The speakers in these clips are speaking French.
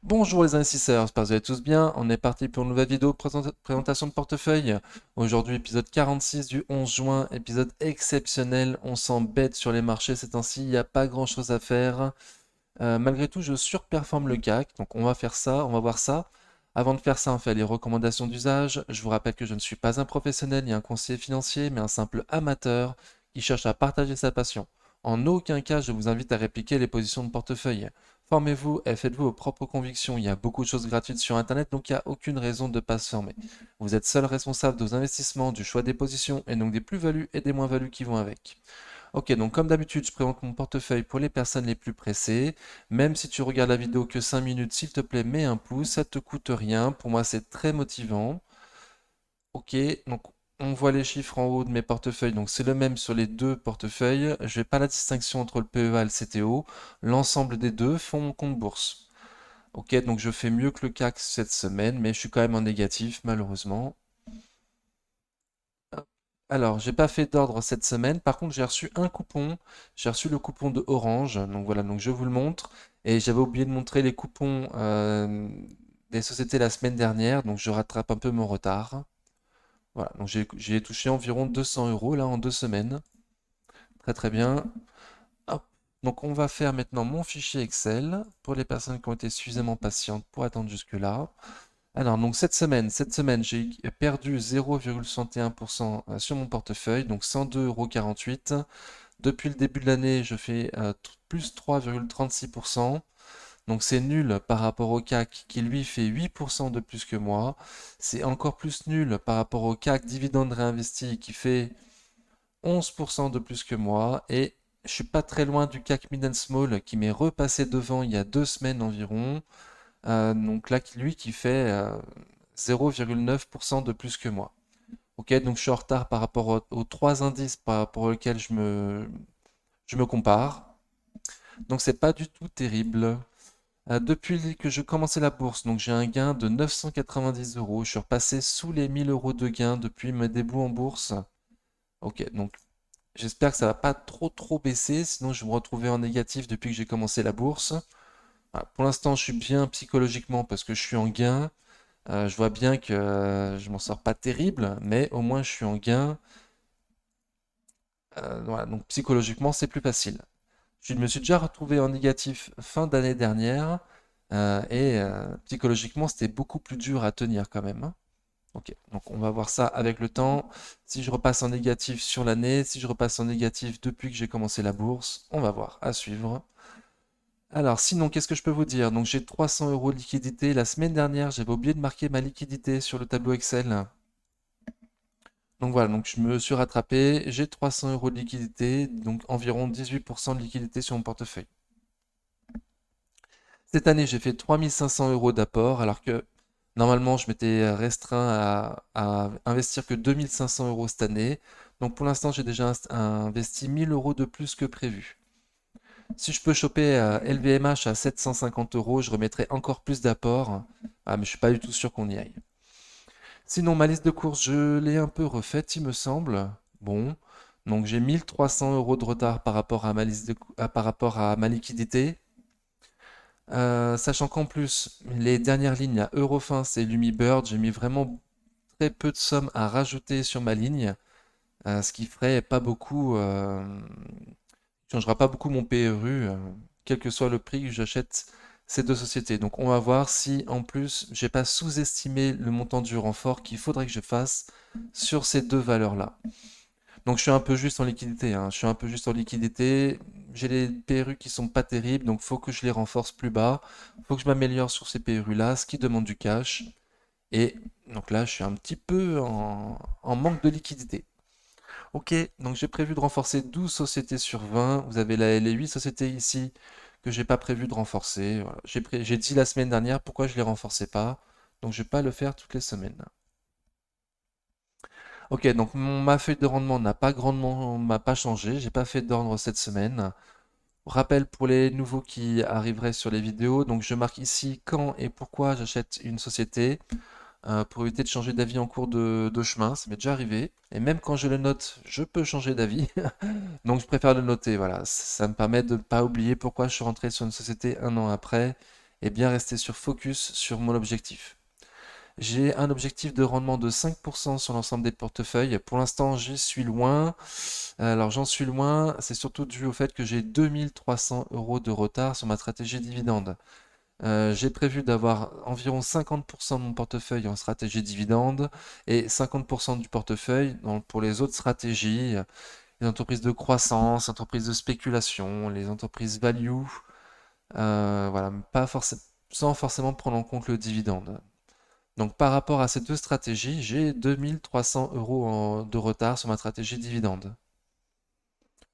Bonjour les investisseurs, j'espère que vous allez tous bien. On est parti pour une nouvelle vidéo de présentation de portefeuille. Aujourd'hui, épisode 46 du 11 juin, épisode exceptionnel. On s'embête sur les marchés ces temps-ci, il n'y a pas grand-chose à faire. Malgré tout, je surperforme le CAC, donc on va faire ça, on va voir ça. Avant de faire ça, on fait les recommandations d'usage. Je vous rappelle que je ne suis pas un professionnel ni un conseiller financier, mais un simple amateur qui cherche à partager sa passion. En aucun cas, je vous invite à répliquer les positions de portefeuille. Formez-vous et faites-vous vos propres convictions. Il y a beaucoup de choses gratuites sur Internet, donc il n'y a aucune raison de ne pas se former. Vous êtes seul responsable de vos investissements, du choix des positions et donc des plus-values et des moins-values qui vont avec. Ok, donc comme d'habitude, je présente mon portefeuille pour les personnes les plus pressées. Même si tu regardes la vidéo que 5 minutes, s'il te plaît, mets un pouce, ça te coûte rien. Pour moi, c'est très motivant. Ok, donc on voit les chiffres en haut de mes portefeuilles, donc c'est le même sur les deux portefeuilles. Je n'ai pas la distinction entre le PEA et le CTO. L'ensemble des deux font mon compte bourse. Ok, donc je fais mieux que le CAC cette semaine, mais je suis quand même en négatif, malheureusement. Alors, j'ai pas fait d'ordre cette semaine. Par contre, j'ai reçu un coupon. J'ai reçu le coupon de Orange. Donc voilà, donc je vous le montre. Et j'avais oublié de montrer les coupons des sociétés la semaine dernière. Donc je rattrape un peu mon retard. Voilà, donc j'ai touché environ 200 euros là en 2 semaines. Très très bien. Hop. Donc on va faire maintenant mon fichier Excel pour les personnes qui ont été suffisamment patientes pour attendre jusque-là. Alors, donc cette semaine, j'ai perdu 0,61% sur mon portefeuille, donc 102,48 €. Depuis le début de l'année, je fais plus 3,36%. Donc c'est nul par rapport au CAC qui lui fait 8% de plus que moi. C'est encore plus nul par rapport au CAC dividende réinvesti qui fait 11% de plus que moi. Et je suis pas très loin du CAC Mid and Small qui m'est repassé devant il y a 2 semaines environ. Donc là, lui qui fait 0,9% de plus que moi. Ok, donc je suis en retard par rapport aux trois indices par rapport auxquels je me compare. Donc c'est pas du tout terrible. Depuis que je commençais la bourse, donc j'ai un gain de 990 euros. Je suis repassé sous les 1000 euros de gain depuis mes débuts en bourse. Ok, donc j'espère que ça va pas trop baisser, sinon je vais me retrouver en négatif depuis que j'ai commencé la bourse. Voilà, pour l'instant, je suis bien psychologiquement parce que je suis en gain. Je vois bien que je m'en sors pas terrible, mais au moins je suis en gain. Voilà, donc psychologiquement, c'est plus facile. Je me suis déjà retrouvé en négatif fin d'année dernière, et psychologiquement, c'était beaucoup plus dur à tenir quand même, hein. Ok, donc on va voir ça avec le temps. Si je repasse en négatif sur l'année, si je repasse en négatif depuis que j'ai commencé la bourse, on va voir, à suivre. Alors, sinon, qu'est-ce que je peux vous dire? Donc, j'ai 300 euros de liquidité. La semaine dernière, j'avais oublié de marquer ma liquidité sur le tableau Excel. Donc voilà, donc je me suis rattrapé, j'ai 300 euros de liquidité, donc environ 18% de liquidité sur mon portefeuille. Cette année, j'ai fait 3500 euros d'apport, alors que normalement, je m'étais restreint à investir que 2500 euros cette année. Donc pour l'instant, j'ai déjà investi 1000 euros de plus que prévu. Si je peux choper LVMH à 750 euros, je remettrai encore plus d'apport. Ah, mais je suis pas du tout sûr qu'on y aille. Sinon, ma liste de courses, je l'ai un peu refaite, il me semble. Bon, donc j'ai 1300 euros de retard par rapport à ma par rapport à ma liquidité. Sachant qu'en plus, les dernières lignes, à Eurofins et Lumibird, j'ai mis vraiment très peu de sommes à rajouter sur ma ligne, ce qui ferait pas beaucoup, changera pas beaucoup mon PRU, quel que soit le prix que j'achète ces deux sociétés. Donc on va voir si en plus j'ai pas sous-estimé le montant du renfort qu'il faudrait que je fasse sur ces deux valeurs-là. Donc je suis un peu juste en liquidité, hein. Je suis un peu juste en liquidité. J'ai les PRU qui sont pas terribles, donc faut que je les renforce plus bas. Faut que je m'améliore sur ces PRU-là, ce qui demande du cash. Et donc là, je suis un petit peu en manque de liquidité. Ok, donc j'ai prévu de renforcer 12 sociétés sur 20. Vous avez les 8 sociétés ici que j'ai pas prévu de renforcer. Voilà. J'ai dit la semaine dernière pourquoi je les renforçais pas. Donc je vais pas le faire toutes les semaines. Ok, donc ma feuille de rendement n'a pas grandement m'a pas changé. J'ai pas fait d'ordre cette semaine. Rappel pour les nouveaux qui arriveraient sur les vidéos. Donc je marque ici quand et pourquoi j'achète une société. Pour éviter de changer d'avis en cours de chemin. Ça m'est déjà arrivé. Et même quand je le note, je peux changer d'avis. Donc je préfère le noter, voilà. Ça me permet de ne pas oublier pourquoi je suis rentré sur une société un an après et bien rester sur focus sur mon objectif. J'ai un objectif de rendement de 5% sur l'ensemble des portefeuilles. Pour l'instant, j'y suis loin. Alors, j'en suis loin, c'est surtout dû au fait que j'ai 2300 euros de retard sur ma stratégie dividende. J'ai prévu d'avoir environ 50% de mon portefeuille en stratégie dividende et 50% du portefeuille pour les autres stratégies, les entreprises de croissance, entreprises de spéculation, les entreprises value, voilà, pas forcément, sans forcément prendre en compte le dividende. Donc par rapport à ces deux stratégies, j'ai 2300 euros de retard sur ma stratégie dividende.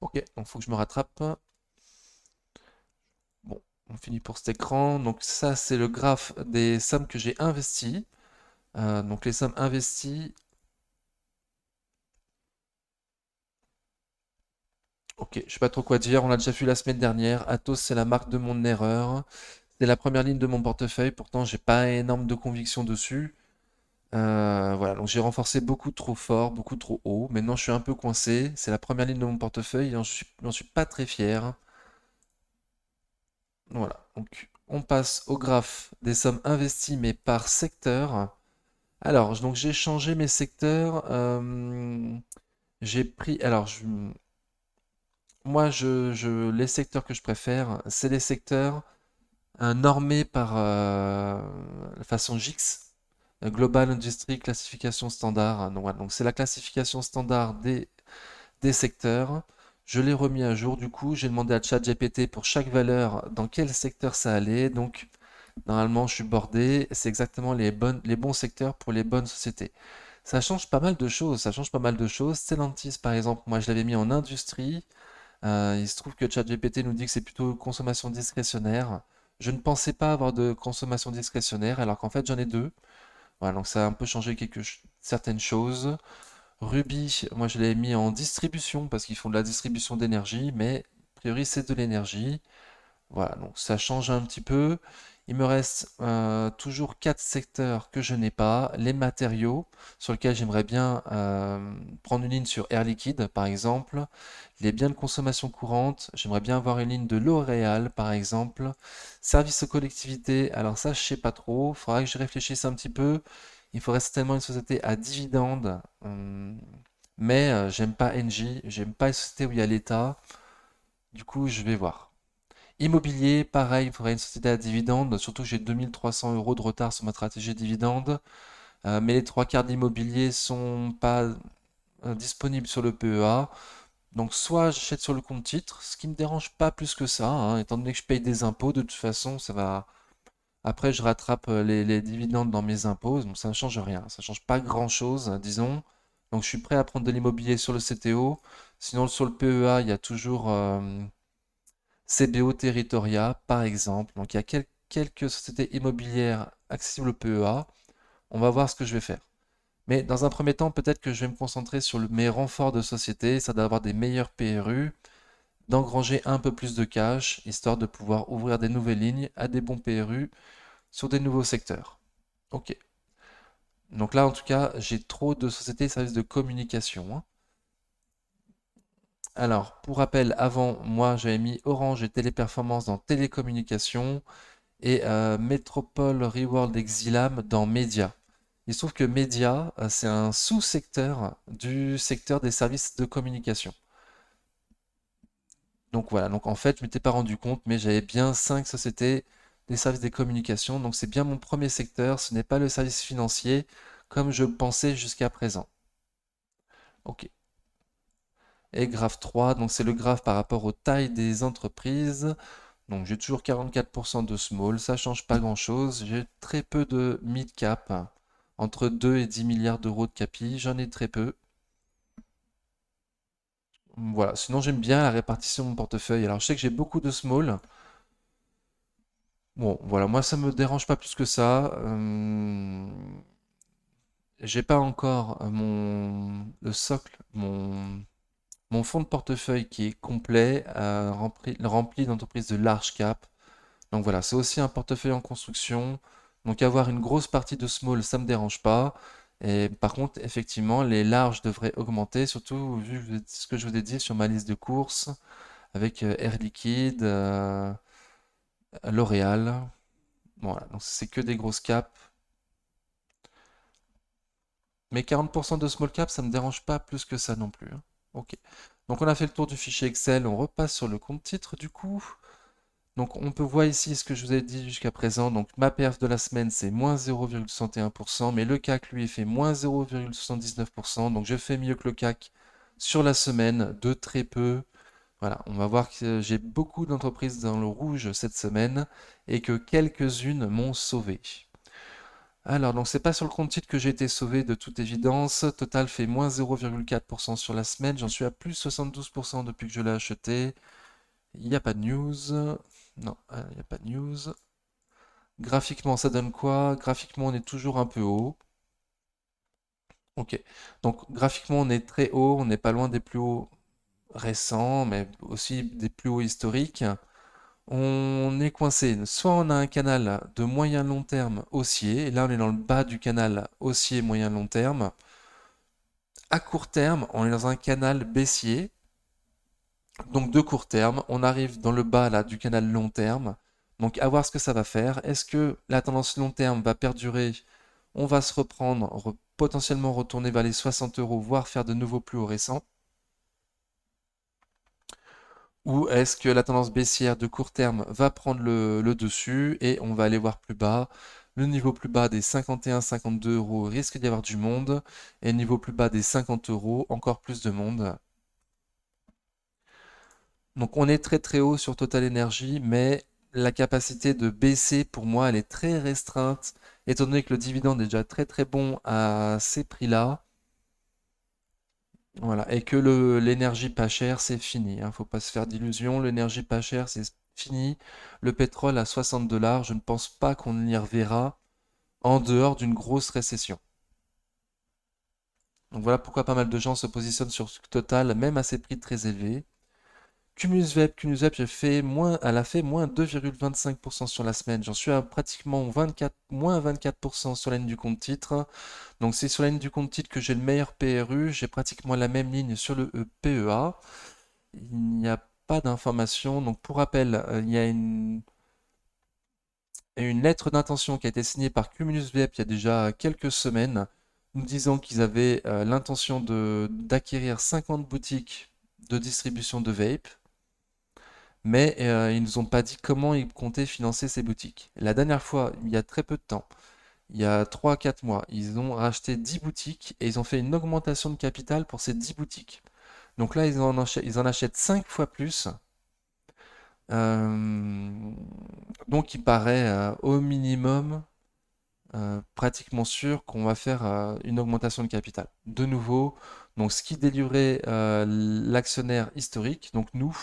Ok, donc il faut que je me rattrape. Bon, on finit pour cet écran. Donc ça, c'est le graphe des sommes que j'ai investies. Donc les sommes investies. Ok, je sais pas trop quoi dire. On l'a déjà vu la semaine dernière. Atos, c'est la marque de mon erreur. C'est la première ligne de mon portefeuille. Pourtant, j'ai pas énorme de conviction dessus. Voilà, donc j'ai renforcé beaucoup trop fort, beaucoup trop haut. Maintenant, je suis un peu coincé. C'est la première ligne de mon portefeuille et j'en suis pas très fier. Voilà, donc on passe au graphe des sommes investies, mais par secteur. Alors, donc j'ai changé mes secteurs. J'ai pris. Alors, moi, les secteurs que je préfère, c'est les secteurs normés par la façon GICS, Global Industry Classification Standard. Donc, voilà, donc c'est la classification standard des secteurs. Je l'ai remis à jour du coup. J'ai demandé à ChatGPT pour chaque valeur dans quel secteur ça allait. Donc, normalement, je suis bordé. C'est exactement les bons secteurs pour les bonnes sociétés. Ça change pas mal de choses. Ça change pas mal de choses. Stellantis, par exemple, moi, je l'avais mis en industrie. Il se trouve que ChatGPT nous dit que c'est plutôt consommation discrétionnaire. Je ne pensais pas avoir de consommation discrétionnaire, alors qu'en fait, j'en ai deux. Voilà, donc ça a un peu changé certaines choses. Ruby, moi, je l'ai mis en distribution parce qu'ils font de la distribution d'énergie, mais a priori, c'est de l'énergie. Voilà, donc ça change un petit peu. Il me reste toujours quatre secteurs que je n'ai pas. Les matériaux, sur lesquels j'aimerais bien prendre une ligne sur Air Liquide, par exemple. Les biens de consommation courante, j'aimerais bien avoir une ligne de L'Oréal, par exemple. Services aux collectivités, alors ça, je sais pas trop. Il faudra que je réfléchisse un petit peu. Il faudrait certainement une société à dividende. Mais j'aime pas Engie, j'aime pas une société où il y a l'État. Du coup, je vais voir. Immobilier, pareil, il faudrait une société à dividende, surtout que j'ai 2300 euros de retard sur ma stratégie dividende, mais les trois quarts d'immobilier sont pas disponibles sur le PEA. Donc soit j'achète sur le compte titre, ce qui me dérange pas plus que ça, hein, étant donné que je paye des impôts, de toute façon, ça va. Après, je rattrape les dividendes dans mes impôts, donc ça ne change rien, ça ne change pas grand-chose, disons. Donc je suis prêt à prendre de l'immobilier sur le CTO. Sinon, sur le PEA, il y a toujours CBO Territoria, par exemple. Donc il y a quelques sociétés immobilières accessibles au PEA. On va voir ce que je vais faire. Mais dans un premier temps, peut-être que je vais me concentrer sur mes renforts de société, ça d'avoir des meilleurs PRU, d'engranger un peu plus de cash, histoire de pouvoir ouvrir des nouvelles lignes à des bons PRU sur des nouveaux secteurs. Ok. Donc là, en tout cas, j'ai trop de sociétés et services de communication, hein. Alors, pour rappel, avant, moi, j'avais mis Orange et Téléperformance dans télécommunications et Métropole Reworld Exilam dans Média. Il se trouve que Média, c'est un sous-secteur du secteur des services de communication. Donc voilà, donc en fait, je m'étais pas rendu compte, mais j'avais bien 5 sociétés des services des communications. Donc c'est bien mon premier secteur, ce n'est pas le service financier comme je le pensais jusqu'à présent. Ok. Et graphe 3, donc c'est le graphe par rapport aux tailles des entreprises. Donc j'ai toujours 44% de small, ça change pas grand-chose. J'ai très peu de mid cap, entre 2 et 10 milliards d'euros de capi, j'en ai très peu. Voilà, sinon j'aime bien la répartition de mon portefeuille. Alors je sais que j'ai beaucoup de small. Bon, voilà, moi ça me dérange pas plus que ça. J'ai pas encore le socle, mon fonds de portefeuille qui est complet, rempli d'entreprises de large cap. Donc voilà, c'est aussi un portefeuille en construction. Donc avoir une grosse partie de small, ça me dérange pas. Et par contre, effectivement, les larges devraient augmenter, surtout vu ce que je vous ai dit sur ma liste de courses avec Air Liquide, L'Oréal. Voilà, donc c'est que des grosses caps. Mais 40% de small cap, ça me dérange pas plus que ça non plus, hein. Ok. Donc on a fait le tour du fichier Excel, on repasse sur le compte titre du coup. Donc on peut voir ici ce que je vous ai dit jusqu'à présent. Donc ma perf de la semaine c'est moins 0,61%, mais le CAC lui fait moins 0,79%. Donc je fais mieux que le CAC sur la semaine de très peu. Voilà, on va voir que j'ai beaucoup d'entreprises dans le rouge cette semaine et que quelques-unes m'ont sauvé. Alors, donc c'est pas sur le compte titre que j'ai été sauvé de toute évidence. Total fait moins 0,4% sur la semaine. J'en suis à plus 72% depuis que je l'ai acheté. Il n'y a pas de news. Non, il n'y a pas de news. Graphiquement, ça donne quoi? Graphiquement, on est toujours un peu haut. Ok. Donc, graphiquement, on est très haut. On n'est pas loin des plus hauts récents, mais aussi des plus hauts historiques. On est coincé. Soit on a un canal de moyen long terme haussier, et là on est dans le bas du canal haussier moyen long terme. À court terme, on est dans un canal baissier. Donc de court terme, on arrive dans le bas là du canal long terme. Donc à voir ce que ça va faire. Est-ce que la tendance long terme va perdurer? On va se reprendre, potentiellement retourner vers les 60 euros, voire faire de nouveaux plus hauts récents. Ou est-ce que la tendance baissière de court terme va prendre le dessus et on va aller voir plus bas? Le niveau plus bas des 51-52 euros risque d'y avoir du monde et le niveau plus bas des 50 euros, encore plus de monde. Donc on est très très haut sur Total Energy, mais la capacité de baisser pour moi elle est très restreinte, étant donné que le dividende est déjà très très bon à ces prix-là. Voilà, et que l'énergie pas chère, c'est fini, hein, faut pas se faire d'illusions. L'énergie pas chère, c'est fini. Le pétrole à 60 $, je ne pense pas qu'on y reverra en dehors d'une grosse récession. Donc voilà pourquoi pas mal de gens se positionnent sur Total, même à ces prix très élevés. Cumulus Web, elle a fait moins 2,25% sur la semaine. J'en suis à pratiquement 24, moins 24% sur la ligne du compte titre. Donc c'est sur la ligne du compte titre que j'ai le meilleur PRU. J'ai pratiquement la même ligne sur le PEA. Il n'y a pas d'information. Donc pour rappel, il y a une lettre d'intention qui a été signée par Cumulus Vape il y a déjà quelques semaines, nous disant qu'ils avaient l'intention d'acquérir 50 boutiques de distribution de vape, mais ils nous ont pas dit comment ils comptaient financer ces boutiques. La dernière fois, il y a très peu de temps, il y a 3 4 mois, ils ont racheté 10 boutiques et ils ont fait une augmentation de capital pour ces 10 boutiques. Donc là, ils en achètent 5 fois plus. Euh, donc il paraît au minimum pratiquement sûr qu'on va faire une augmentation de capital. De nouveau, donc ce qui diluerait l'actionnaire historique, donc nous,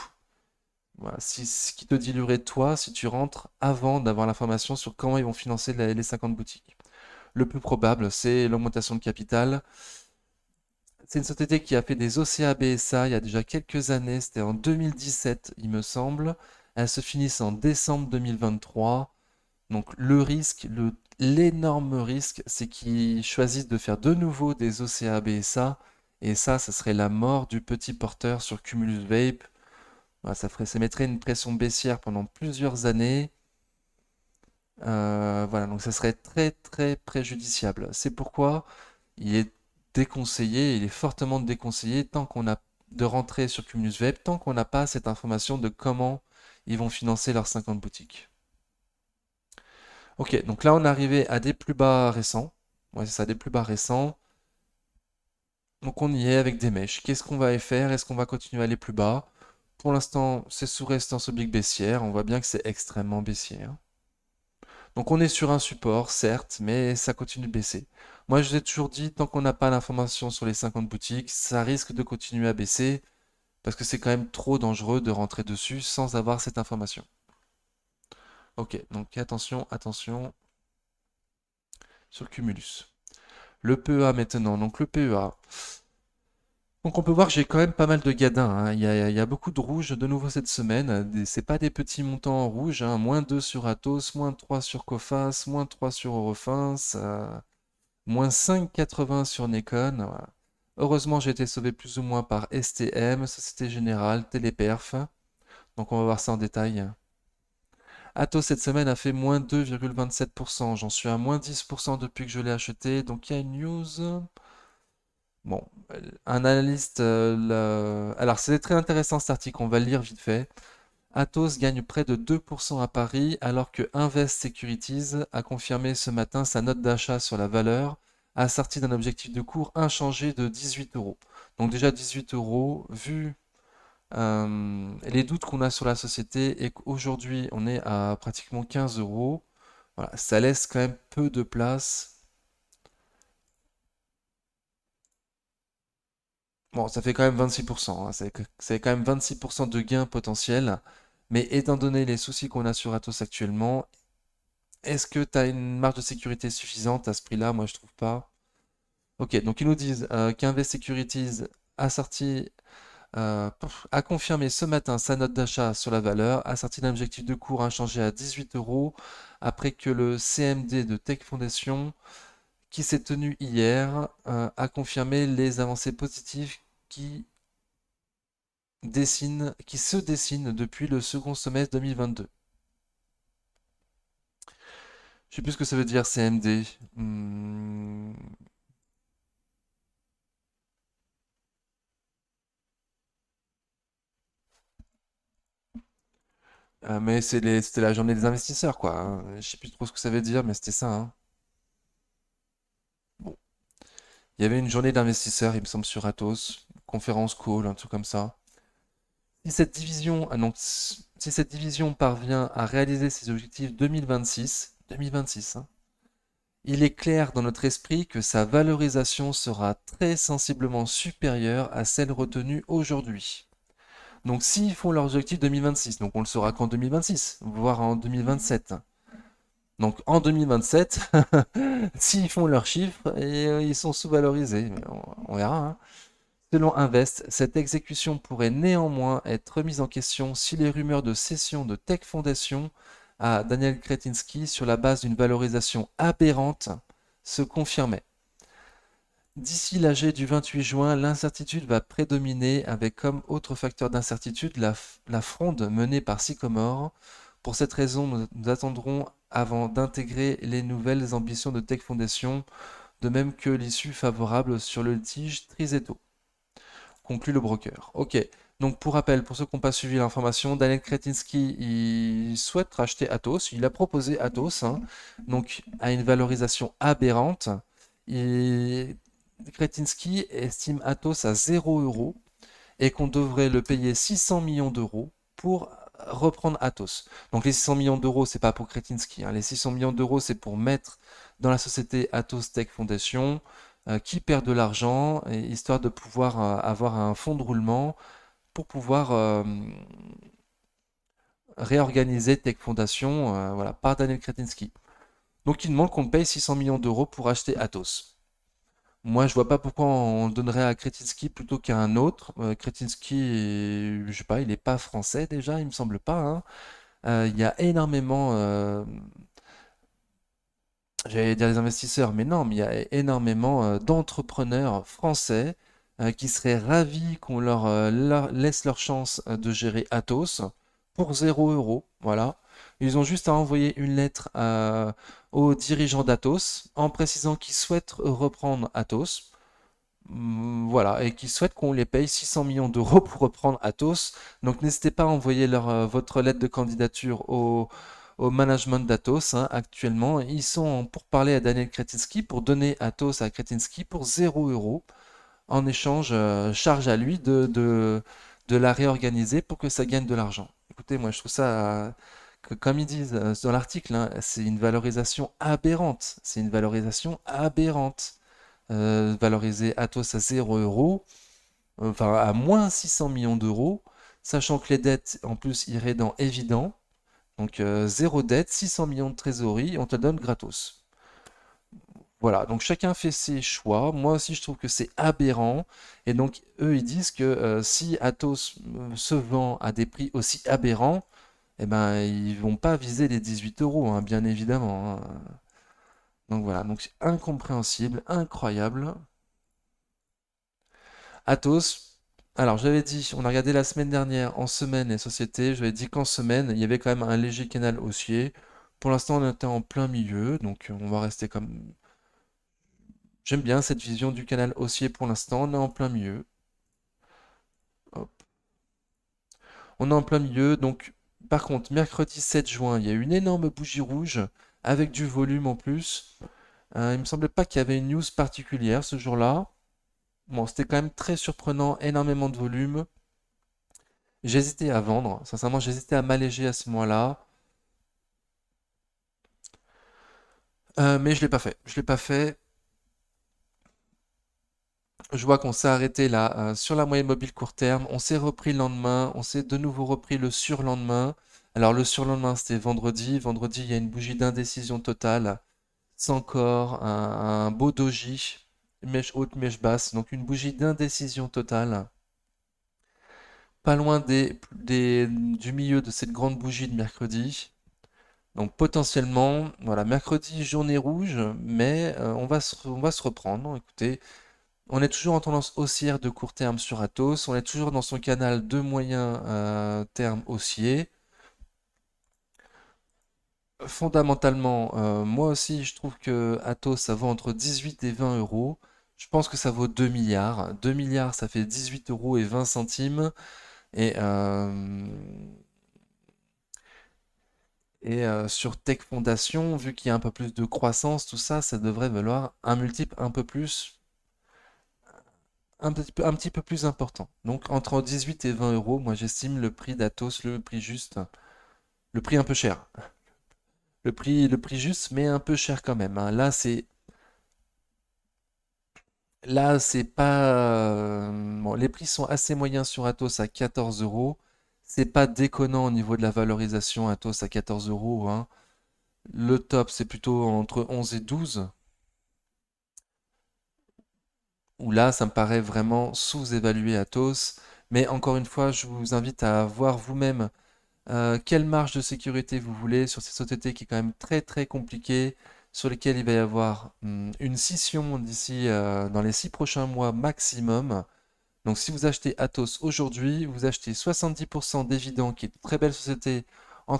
voilà, ce qui te diluerait toi si tu rentres avant d'avoir l'information sur comment ils vont financer les 50 boutiques. Le plus probable, c'est l'augmentation de capital. C'est une société qui a fait des OCA BSA il y a déjà quelques années, c'était en 2017 il me semble. Elles se finissent en décembre 2023. Donc le risque, l'énorme risque, c'est qu'ils choisissent de faire de nouveau des OCA BSA. Et ça serait la mort du petit porteur sur Cumulus Vape. Voilà, ça mettrait une pression baissière pendant plusieurs années. Voilà, donc ça serait très très préjudiciable. C'est pourquoi il est déconseillé, il est fortement déconseillé tant qu'on a de rentrer sur Cumulus Vape, tant qu'on n'a pas cette information de comment ils vont financer leurs 50 boutiques. Ok, donc là on est arrivé à des plus bas récents. Ouais, c'est ça, des plus bas récents. Donc on y est avec des mèches. Qu'est-ce qu'on va y faire? Est-ce qu'on va continuer à aller plus bas? Pour l'instant, c'est sous résistance oblique baissière. On voit bien que c'est extrêmement baissier, hein. Donc on est sur un support, certes, mais ça continue de baisser. Moi, je vous ai toujours dit, tant qu'on n'a pas l'information sur les 50 boutiques, ça risque de continuer à baisser parce que c'est quand même trop dangereux de rentrer dessus sans avoir cette information. Ok, donc attention, attention sur le cumulus. Le PEA maintenant. Donc le PEA. Donc on peut voir que j'ai quand même pas mal de gadins, hein. Il y a beaucoup de rouge de nouveau cette semaine. C'est pas des petits montants en rouge, hein. Moins 2 sur Atos, moins 3 sur Coface, moins 3 sur Eurofins, moins 5,80 sur Nekon. Voilà. Heureusement, j'ai été sauvé plus ou moins par STM, Société Générale, Téléperf. Donc on va voir ça en détail. Atos cette semaine a fait moins 2,27%. J'en suis à moins 10% depuis que je l'ai acheté. Donc il y a une news. Bon, un analyste. Alors c'est très intéressant cet article, on va le lire vite fait. Atos gagne près de 2% à Paris alors que Invest Securities a confirmé ce matin sa note d'achat sur la valeur, assortie d'un objectif de cours inchangé de 18 euros. Donc déjà 18 euros, vu les doutes qu'on a sur la société et qu'aujourd'hui on est à pratiquement 15 euros, voilà, ça laisse quand même peu de place. Bon, ça fait quand même 26%, hein, c'est quand même 26% de gains potentiels. Mais étant donné les soucis qu'on a sur Atos actuellement, est-ce que tu as une marge de sécurité suffisante à ce prix-là? Moi, je trouve pas. Ok, donc ils nous disent qu'Invest Securities a sorti, a confirmé ce matin sa note d'achat sur la valeur, a sorti d'un objectif de cours inchangé à 18 euros, après que le CMD de Tech Foundation, qui s'est tenu hier, a confirmé les avancées positives qui qui se dessinent depuis le second semestre 2022. Je sais plus ce que ça veut dire CMD. Mais c'était la journée des investisseurs, quoi, hein. Je sais plus trop ce que ça veut dire, mais c'était ça, hein. Bon. Il y avait une journée d'investisseurs, il me semble, sur Atos, conférence call, un truc comme ça. Si cette division parvient à réaliser ses objectifs 2026, hein, il est clair dans notre esprit que sa valorisation sera très sensiblement supérieure à celle retenue aujourd'hui. Donc s'ils font leur objectif 2026, donc on le saura qu'en 2026, voire en 2027. Donc en 2027, s'ils font leurs chiffres, et, ils sont sous-valorisés. Mais on verra, hein. Selon Invest, cette exécution pourrait néanmoins être remise en question si les rumeurs de cession de Tech Foundation à Daniel Kretinsky sur la base d'une valorisation aberrante se confirmaient. D'ici l'AG du 28 juin, l'incertitude va prédominer avec comme autre facteur d'incertitude la fronde menée par Sycomore. Pour cette raison, nous attendrons avant d'intégrer les nouvelles ambitions de Tech Foundation, de même que l'issue favorable sur le litige Trizetto, conclut le broker. Ok, donc pour rappel, pour ceux qui n'ont pas suivi l'information, Daniel Kretinsky il souhaite racheter Atos, il a proposé Atos, hein, donc à une valorisation aberrante. Et Kretinsky estime Atos à 0 euros et qu'on devrait le payer 600 millions d'euros pour reprendre Atos. Donc les 600 millions d'euros, c'est pas pour Kretinsky, hein. Les 600 millions d'euros, c'est pour mettre dans la société Atos Tech Foundation, qui perd de l'argent, histoire de pouvoir avoir un fonds de roulement pour pouvoir réorganiser Tech Foundation, voilà, par Daniel Kretinsky. Donc il demande qu'on paye 600 millions d'euros pour acheter Atos. Moi, je vois pas pourquoi on donnerait à Kretinsky plutôt qu'à un autre. Kretinsky, je sais pas, il est pas français déjà, il me semble pas, hein. Il y a énormément, j'allais dire des investisseurs, mais non, mais il y a énormément d'entrepreneurs français qui seraient ravis qu'on leur laisse leur chance de gérer Atos pour 0 euros. Voilà. Ils ont juste à envoyer une lettre aux dirigeants d'Atos en précisant qu'ils souhaitent reprendre Atos. Voilà, et qui souhaitent qu'on les paye 600 millions d'euros pour reprendre Atos. Donc n'hésitez pas à envoyer votre lettre de candidature au management d'Atos, hein, actuellement. Ils sont pour parler à Daniel Kretinsky pour donner Atos à Kretinsky pour 0 euros. En échange, charge à lui de la réorganiser pour que ça gagne de l'argent. Écoutez, moi je trouve ça, que, comme ils disent dans l'article, hein, c'est une valorisation aberrante. C'est une valorisation aberrante. Valoriser Atos à 0 euros, enfin à moins 600 millions d'euros, sachant que les dettes en plus iraient dans évident. Donc zéro dette, 600 millions de trésorerie, on te donne gratos. Voilà, donc chacun fait ses choix. Moi aussi, je trouve que c'est aberrant. Et donc, eux, ils disent que si Atos se vend à des prix aussi aberrants, eh ben, ils vont pas viser les 18 euros, hein, bien évidemment, hein. Donc voilà, donc c'est incompréhensible, incroyable. Atos. Alors, j'avais dit, on a regardé la semaine dernière en semaine et société, j'avais dit qu'en semaine, il y avait quand même un léger canal haussier. Pour l'instant, on était en plein milieu, donc on va rester comme... J'aime bien cette vision du canal haussier pour l'instant, on est en plein milieu. Hop. On est en plein milieu, donc par contre, mercredi 7 juin, il y a eu une énorme bougie rouge avec du volume en plus. Il me semblait pas qu'il y avait une news particulière ce jour-là. Bon, c'était quand même très surprenant, énormément de volume. J'hésitais à vendre, sincèrement, j'hésitais à m'alléger à ce mois-là. Mais je l'ai pas fait. Je l'ai pas fait. Je vois qu'on s'est arrêté là sur la moyenne mobile court terme. On s'est repris le lendemain. On s'est de nouveau repris le surlendemain. Alors le surlendemain, c'était vendredi. Vendredi, il y a une bougie d'indécision totale. Sans corps, un beau doji, mèche haute, mèche basse. Donc une bougie d'indécision totale. Pas loin du milieu de cette grande bougie de mercredi. Donc potentiellement, voilà, mercredi, journée rouge, mais on va se reprendre. Écoutez, on est toujours en tendance haussière de court terme sur Atos, on est toujours dans son canal de moyen terme haussier. Fondamentalement, moi aussi, je trouve que Atos, ça vaut entre 18 et 20 euros. Je pense que ça vaut 2 milliards. 2 milliards, ça fait 18 euros et 20 centimes. Et, sur Tech Foundation, vu qu'il y a un peu plus de croissance, tout ça, ça devrait valoir un multiple un peu plus, un petit peu plus important. Donc entre 18 et 20 euros, moi j'estime le prix d'Atos, le prix juste, le prix un peu cher. Le prix juste, mais un peu cher quand même, hein. Là, c'est pas, bon, les prix sont assez moyens sur Atos à 14 euros. C'est pas déconnant au niveau de la valorisation Atos à 14 euros, hein. Le top, c'est plutôt entre 11 et 12. Où là, ça me paraît vraiment sous-évalué Atos. Mais encore une fois, je vous invite à voir vous-même quelle marge de sécurité vous voulez sur cette société qui est quand même très très compliquée, sur lesquelles il va y avoir une scission d'ici dans les 6 prochains mois maximum. Donc si vous achetez Atos aujourd'hui, vous achetez 70% d'Evident, qui est une très belle société en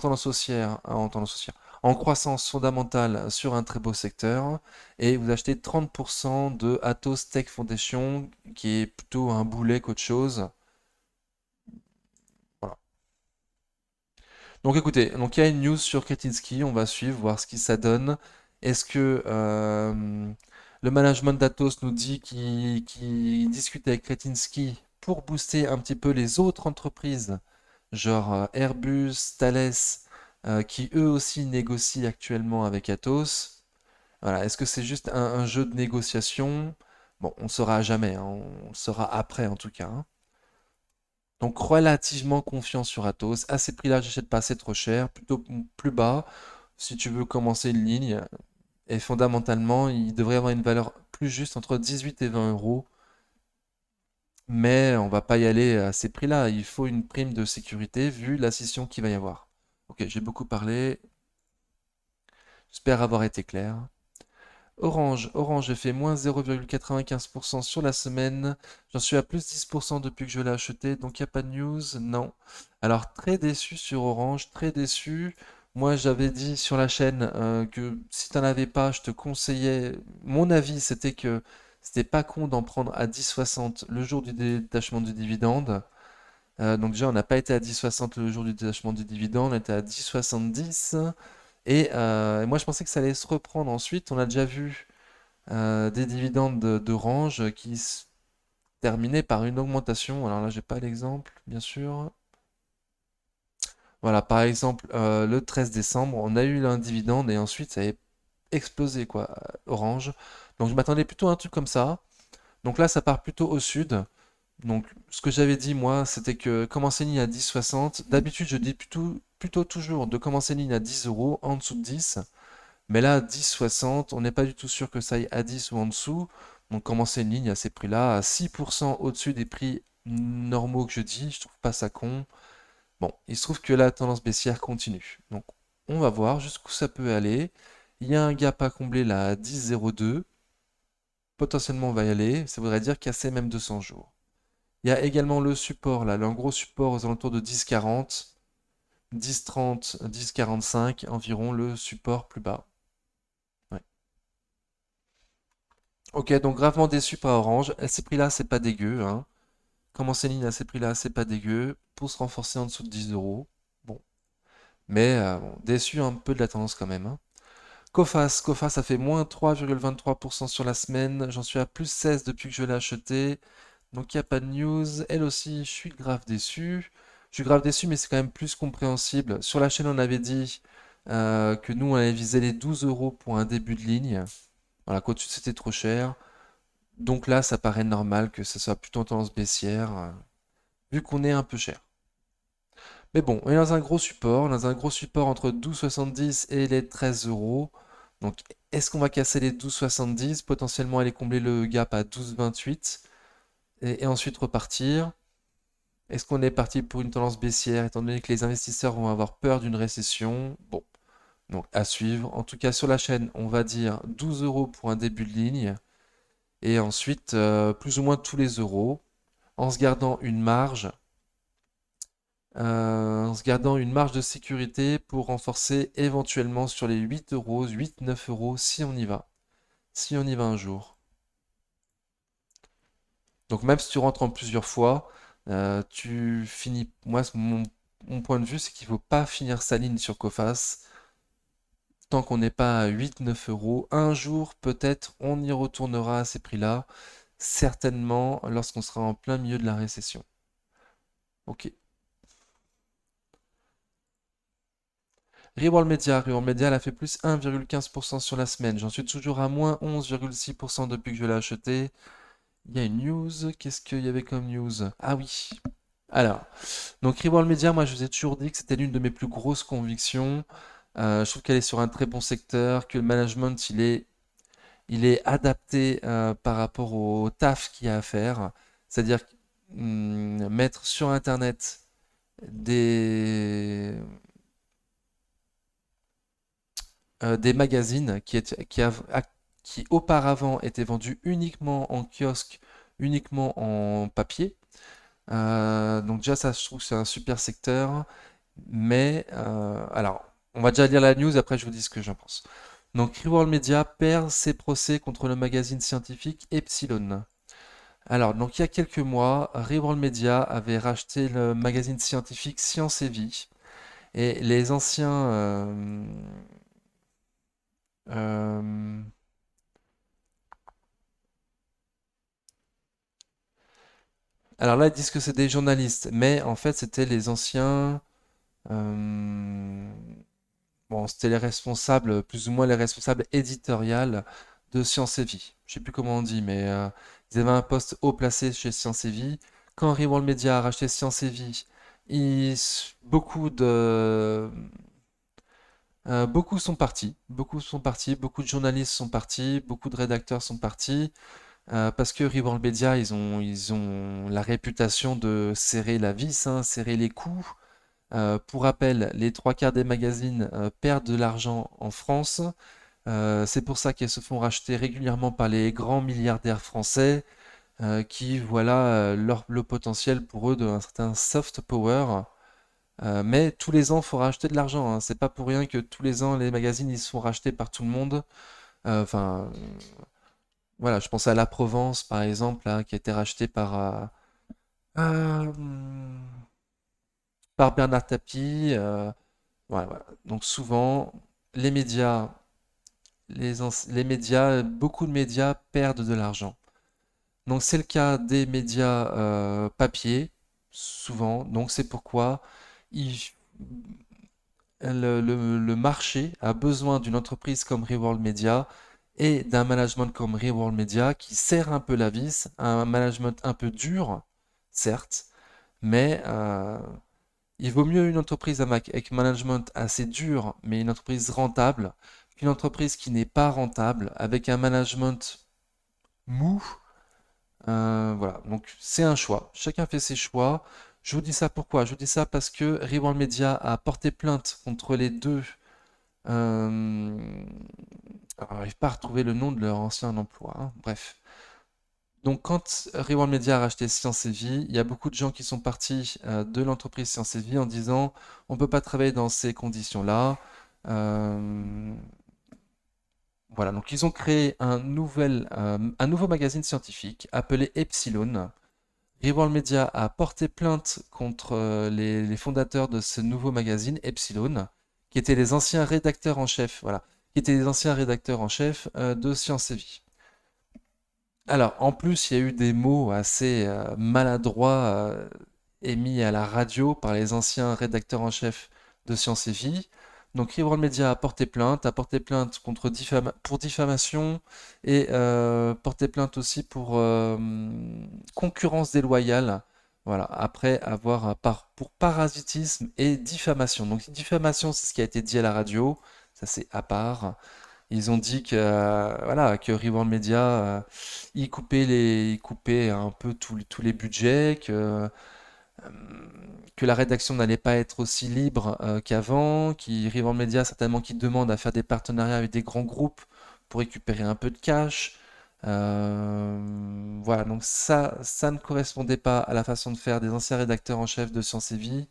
croissance fondamentale sur un très beau secteur, et vous achetez 30% de Atos Tech Foundation, qui est plutôt un boulet qu'autre chose. Voilà. Donc écoutez, donc il y a une news sur Kretinsky, on va suivre, voir ce qui ça donne. Est-ce que le management d'Atos nous dit qu'il discute avec Kretinsky pour booster un petit peu les autres entreprises, genre Airbus, Thales, qui eux aussi négocient actuellement avec Atos? Voilà, est-ce que c'est juste un jeu de négociation? Bon, on ne saura jamais, hein, on le saura après en tout cas, hein. Donc relativement confiant sur Atos. À ces prix-là, j'achète pas assez trop cher, plutôt plus bas si tu veux commencer une ligne. Et fondamentalement, il devrait avoir une valeur plus juste entre 18 et 20 euros. Mais on va pas y aller à ces prix-là. Il faut une prime de sécurité vu la scission qu'il va y avoir. Ok, j'ai beaucoup parlé. J'espère avoir été clair. Orange, j'ai fait moins 0,95% sur la semaine. J'en suis à plus 10% depuis que je l'ai acheté. Donc il n'y a pas de news? Non. Alors très déçu sur Orange, très déçu. Moi j'avais dit sur la chaîne que si t'en avais pas, je te conseillais. Mon avis c'était que c'était pas con d'en prendre à 10,60 le jour du détachement du dividende. Donc déjà on n'a pas été à 10,60 le jour du détachement du dividende, on était à 10,70. Et moi je pensais que ça allait se reprendre ensuite. On a déjà vu des dividendes d'Orange qui se terminaient par une augmentation. Alors là, j'ai pas l'exemple, bien sûr. Voilà, par exemple, le 13 décembre, on a eu un dividende et ensuite ça a explosé, quoi, Orange. Donc je m'attendais plutôt à un truc comme ça. Donc là, ça part plutôt au sud. Donc ce que j'avais dit, moi, c'était que commencer une ligne à 10,60. D'habitude, je dis plutôt toujours de commencer une ligne à 10 euros, en dessous de 10. Mais là, 10,60, on n'est pas du tout sûr que ça aille à 10 ou en dessous. Donc commencer une ligne à ces prix-là, à 6% au-dessus des prix normaux que je dis, je trouve pas ça con. Bon, il se trouve que la tendance baissière continue. Donc on va voir jusqu'où ça peut aller. Il y a un gap à combler là à 10,02. Potentiellement on va y aller. Ça voudrait dire casser même 200 jours. Il y a également le support, là, le gros support aux alentours de 10,40, 10,30, 10,45, environ le support plus bas. Ouais. Ok, donc gravement déçu par Orange. À ces prix-là, c'est pas dégueu, hein. Commencer ligne à ces prix-là, c'est pas dégueu. Pour se renforcer en dessous de 10 euros. Bon. Mais bon, déçu un peu de la tendance quand même, hein. Coface a fait moins 3,23% sur la semaine. J'en suis à plus 16 depuis que je l'ai acheté. Donc il n'y a pas de news. Elle aussi, je suis grave déçu. Je suis grave déçu, mais c'est quand même plus compréhensible. Sur la chaîne, on avait dit que nous, on avait visé les 12 euros pour un début de ligne. Voilà, qu'au-dessus, c'était trop cher. Donc là, ça paraît normal que ce soit plutôt en tendance baissière, vu qu'on est un peu cher. Mais bon, on est dans un gros support entre 12,70 et les 13 euros. Donc, est-ce qu'on va casser les 12,70, potentiellement aller combler le gap à 12,28 et ensuite repartir? Est-ce qu'on est parti pour une tendance baissière, étant donné que les investisseurs vont avoir peur d'une récession? Bon, donc à suivre. En tout cas, sur la chaîne, on va dire 12 euros pour un début de ligne et ensuite plus ou moins tous les euros en se gardant une marge en se gardant une marge de sécurité pour renforcer éventuellement sur les 8 euros, 8-9 euros si on y va. Si on y va un jour. Donc même si tu rentres en plusieurs fois, tu finis. Moi, mon point de vue, c'est qu'il ne faut pas finir sa ligne sur Coface tant qu'on n'est pas à 8-9 euros. Un jour, peut-être, on y retournera à ces prix-là. Certainement lorsqu'on sera en plein milieu de la récession. Ok. Reworld Media, elle a fait plus 1,15% sur la semaine. J'en suis toujours à moins 11,6% depuis que je l'ai acheté. Il y a une news. Qu'est-ce qu'il y avait comme news? Ah oui. Alors, donc Reworld Media, moi je vous ai toujours dit que c'était l'une de mes plus grosses convictions. Je trouve qu'elle est sur un très bon secteur, que le management il est adapté par rapport au taf qu'il y a à faire. C'est-à-dire mettre sur Internet des, des magazines qui auparavant étaient vendus uniquement en kiosque, uniquement en papier. Donc déjà ça, je trouve que c'est un super secteur. Mais alors, on va déjà lire la news, après je vous dis ce que j'en pense. Donc Reworld Media perd ses procès contre le magazine scientifique Epsilon. Alors, donc il y a quelques mois, Reworld Media avait racheté le magazine scientifique Science et Vie. Et les anciens euh, alors là, ils disent que c'est des journalistes, mais en fait, c'était les anciens. euh, Bon, c'était les responsables, plus ou moins les responsables éditoriales de Science et Vie. Je sais plus comment on dit, mais ils avaient un poste haut placé chez Science et Vie. Quand Reworld Media a racheté Science et Vie, beaucoup sont partis. Beaucoup sont partis. Beaucoup de journalistes sont partis. Beaucoup de rédacteurs sont partis. Parce que Reworld Media, ils ont la réputation de serrer la vis, hein, serrer les coups. Pour rappel, les trois quarts des magazines perdent de l'argent en France. C'est pour ça qu'elles se font racheter régulièrement par les grands milliardaires français qui voilà le potentiel pour eux d'un certain soft power. Mais tous les ans, il faut racheter de l'argent, hein. C'est pas pour rien que tous les ans, les magazines ils se font racheter par tout le monde. Enfin, voilà, je pense à La Provence, par exemple, là, qui a été racheté euh, par Bernard Tapie. Voilà, voilà. Donc souvent, les médias, les médias, beaucoup de médias perdent de l'argent. Donc c'est le cas des médias papier, souvent. Donc c'est pourquoi il- le marché a besoin d'une entreprise comme Reworld Media et d'un management comme Reworld Media qui serre un peu la vis, un management un peu dur, certes, mais il vaut mieux une entreprise avec management assez dur, mais une entreprise rentable, qu'une entreprise qui n'est pas rentable, avec un management mou. Voilà, donc c'est un choix. Chacun fait ses choix. Je vous dis ça pourquoi? Je vous dis ça parce que Reworld Media a porté plainte contre les deux. Alors, j'arrive pas à retrouver le nom de leur ancien emploi, hein. Bref. Donc, quand Reworld Media a racheté Science et Vie, il y a beaucoup de gens qui sont partis de l'entreprise Science et Vie en disant on ne peut pas travailler dans ces conditions-là. Euh, voilà, donc ils ont créé un nouveau magazine scientifique appelé Epsilon. Reworld Media a porté plainte contre les fondateurs de ce nouveau magazine, Epsilon, qui étaient les anciens rédacteurs en chef, voilà, qui étaient les anciens rédacteurs en chef de Science et Vie. Alors, en plus, il y a eu des mots assez maladroits émis à la radio par les anciens rédacteurs en chef de Science et Vie. Donc, Reworld Media a porté plainte pour diffamation et porté plainte aussi pour concurrence déloyale. Voilà, après avoir pour parasitisme et diffamation. Donc, diffamation, c'est ce qui a été dit à la radio, ça c'est à part. Ils ont dit que, voilà, que Reworld Media, il coupait un peu tous les budgets, que la rédaction n'allait pas être aussi libre qu'avant, Reworld Media certainement qui demande à faire des partenariats avec des grands groupes pour récupérer un peu de cash. Voilà, donc ça ne correspondait pas à la façon de faire des anciens rédacteurs en chef de Science et Vie.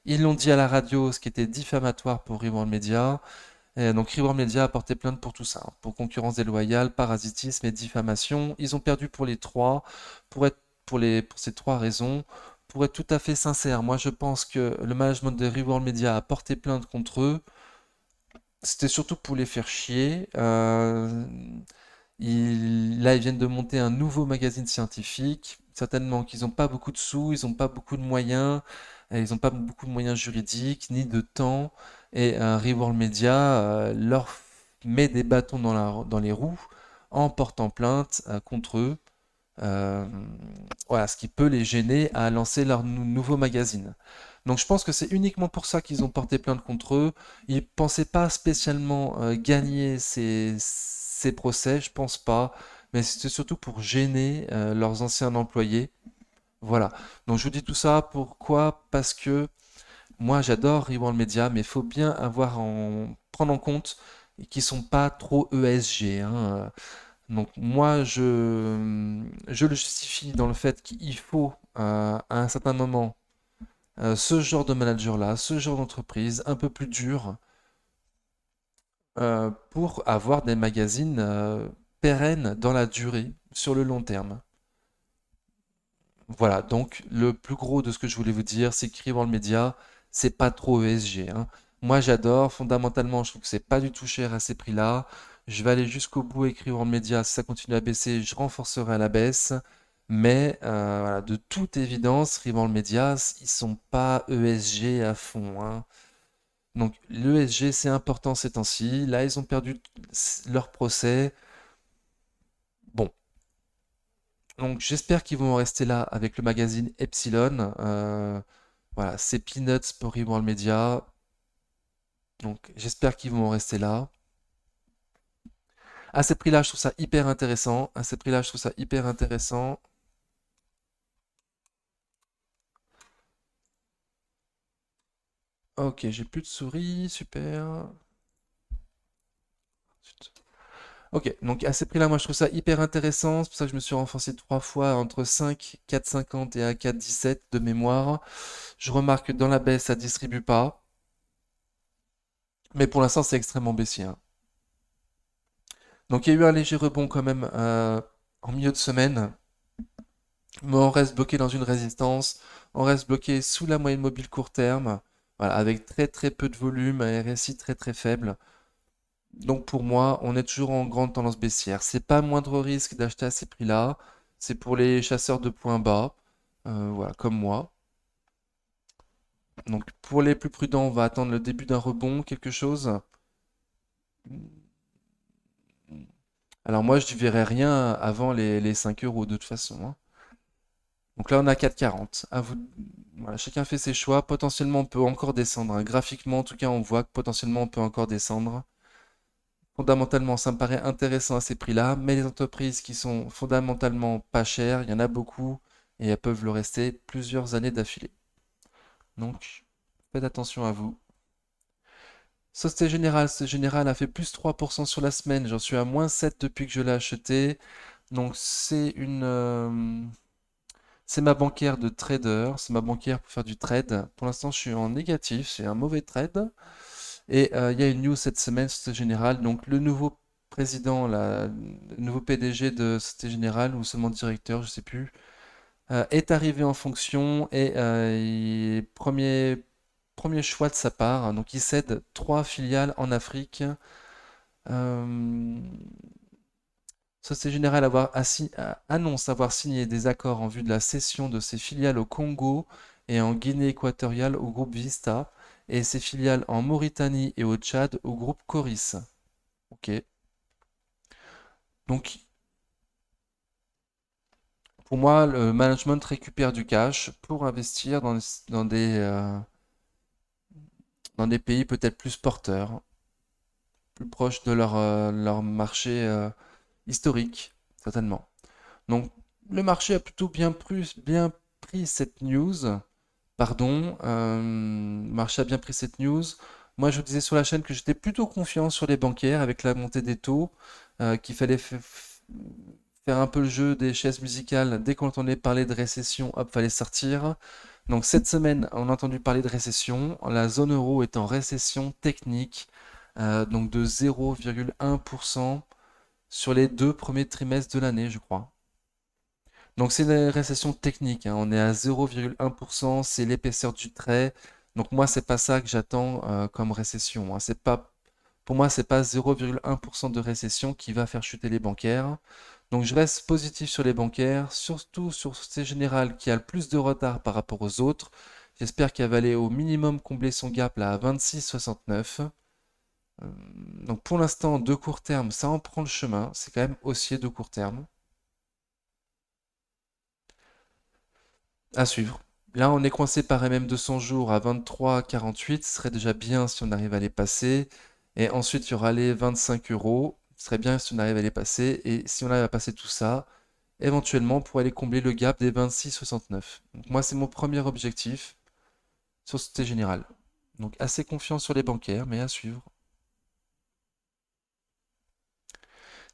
Ils l'ont dit à la radio, ce qui était diffamatoire pour Reworld Media. Et donc Reward Media a porté plainte pour tout ça, hein, pour concurrence déloyale, parasitisme et diffamation. Ils ont perdu pour les trois, pour ces trois raisons. Pour être tout à fait sincère, moi je pense que le management de Reward Media a porté plainte contre eux. C'était surtout pour les faire chier. Là, ils viennent de monter un nouveau magazine scientifique. Certainement qu'ils n'ont pas beaucoup de sous, ils n'ont pas beaucoup de moyens, et ils n'ont pas beaucoup de moyens juridiques ni de temps. Et Reworld Media leur met des bâtons dans les roues en portant plainte contre eux. Euh, voilà, ce qui peut les gêner à lancer leur nouveau magazine. Donc je pense que c'est uniquement pour ça qu'ils ont porté plainte contre eux. Ils pensaient pas spécialement gagner ces procès, je pense pas, mais c'était surtout pour gêner leurs anciens employés. Voilà. Donc je vous dis tout ça pourquoi? Parce que moi j'adore Reworld Media, mais il faut bien prendre en compte qu'ils sont pas trop ESG, hein. Donc moi, je le justifie dans le fait qu'il faut, à un certain moment, ce genre de manager-là, ce genre d'entreprise un peu plus dur, pour avoir des magazines pérennes dans la durée, sur le long terme. Voilà, donc le plus gros de ce que je voulais vous dire, c'est qu'écrivant le média, c'est pas trop ESG, hein. Moi j'adore, fondamentalement je trouve que c'est pas du tout cher à ces prix-là. Je vais aller jusqu'au bout écrivant le média, si ça continue à baisser, je renforcerai à la baisse. Mais voilà, de toute évidence, Rivant le média, ils sont pas ESG à fond, hein. Donc l'ESG c'est important ces temps-ci. Là ils ont perdu leur procès. Bon, donc j'espère qu'ils vont en rester là avec le magazine Epsilon. Voilà, c'est Peanuts pour Reworld Media. Donc j'espère qu'ils vont en rester là. À ces prix-là, je trouve ça hyper intéressant. À ces prix-là, je trouve ça hyper intéressant. Ok, j'ai plus de souris, super. Ok, donc à ces prix-là, moi je trouve ça hyper intéressant. C'est pour ça que je me suis renforcé trois fois entre 5, 4,50 et à 4,17 de mémoire. Je remarque que dans la baisse, ça distribue pas. Mais pour l'instant, c'est extrêmement baissier, hein. Donc il y a eu un léger rebond quand même en milieu de semaine. Mais on reste bloqué dans une résistance. On reste bloqué sous la moyenne mobile court terme. Voilà, avec très très peu de volume, un RSI très très faible. Donc pour moi, on est toujours en grande tendance baissière. C'est pas moindre risque d'acheter à ces prix-là. C'est pour les chasseurs de points bas, voilà, comme moi. Donc pour les plus prudents, on va attendre le début d'un rebond, quelque chose. Alors moi, je ne verrai rien avant les 5 euros de toute façon, hein. Donc là, on a 4,40. À vous... Voilà, chacun fait ses choix. Potentiellement, on peut encore descendre, hein. Graphiquement, en tout cas, on voit que potentiellement, on peut encore descendre. Fondamentalement, ça me paraît intéressant à ces prix-là, mais les entreprises qui sont fondamentalement pas chères, il y en a beaucoup et elles peuvent le rester plusieurs années d'affilée. Donc, faites attention à vous. Société Générale a fait plus 3% sur la semaine, j'en suis à moins 7 depuis que je l'ai acheté. Donc c'est ma banquière de trader, c'est ma banquière pour faire du trade. Pour l'instant, je suis en négatif, c'est un mauvais trade. Et il y a une news cette semaine, Société Générale. Donc le nouveau président, le nouveau PDG de Société Générale, ou seulement directeur, je sais plus, est arrivé en fonction et premier choix de sa part, hein. Donc il cède 3 filiales en Afrique. Euh, Société Générale annonce avoir signé des accords en vue de la cession de ses filiales au Congo et en Guinée équatoriale au groupe Vista et ses filiales en Mauritanie et au Tchad au groupe Coris. Ok. Donc pour moi, le management récupère du cash pour investir dans dans des pays peut-être plus porteurs, plus proches de leur marché historique, certainement. Donc le marché a plutôt bien pris cette news. Pardon, le marché a bien pris cette news. Moi, je vous disais sur la chaîne que j'étais plutôt confiant sur les bancaires avec la montée des taux, qu'il fallait faire un peu le jeu des chaises musicales. Dès qu'on entendait parler de récession, hop, fallait sortir. Donc cette semaine, on a entendu parler de récession. La zone euro est en récession technique, donc de 0,1% sur les 2 premiers trimestres de l'année, je crois. Donc c'est une récession technique, hein. On est à 0,1%, c'est l'épaisseur du trait. Donc moi, c'est pas ça que j'attends comme récession, hein. C'est pas, pour moi, c'est pas 0,1% de récession qui va faire chuter les bancaires. Donc je reste positif sur les bancaires, surtout sur Société Générale qui a le plus de retard par rapport aux autres. J'espère qu'elle va aller au minimum combler son gap là à 26,69. Euh, donc pour l'instant, de court terme, ça en prend le chemin. C'est quand même haussier de court terme. À suivre. Là, on est coincé par MM 200 jours à 23,48. Ce serait déjà bien si on arrive à les passer. Et ensuite, il y aura les 25 euros. Ce serait bien si on arrive à les passer. Et si on arrive à passer tout ça, éventuellement pour aller combler le gap des 26,69. Donc moi, c'est mon premier objectif sur Société Générale. Donc assez confiant sur les bancaires, mais à suivre.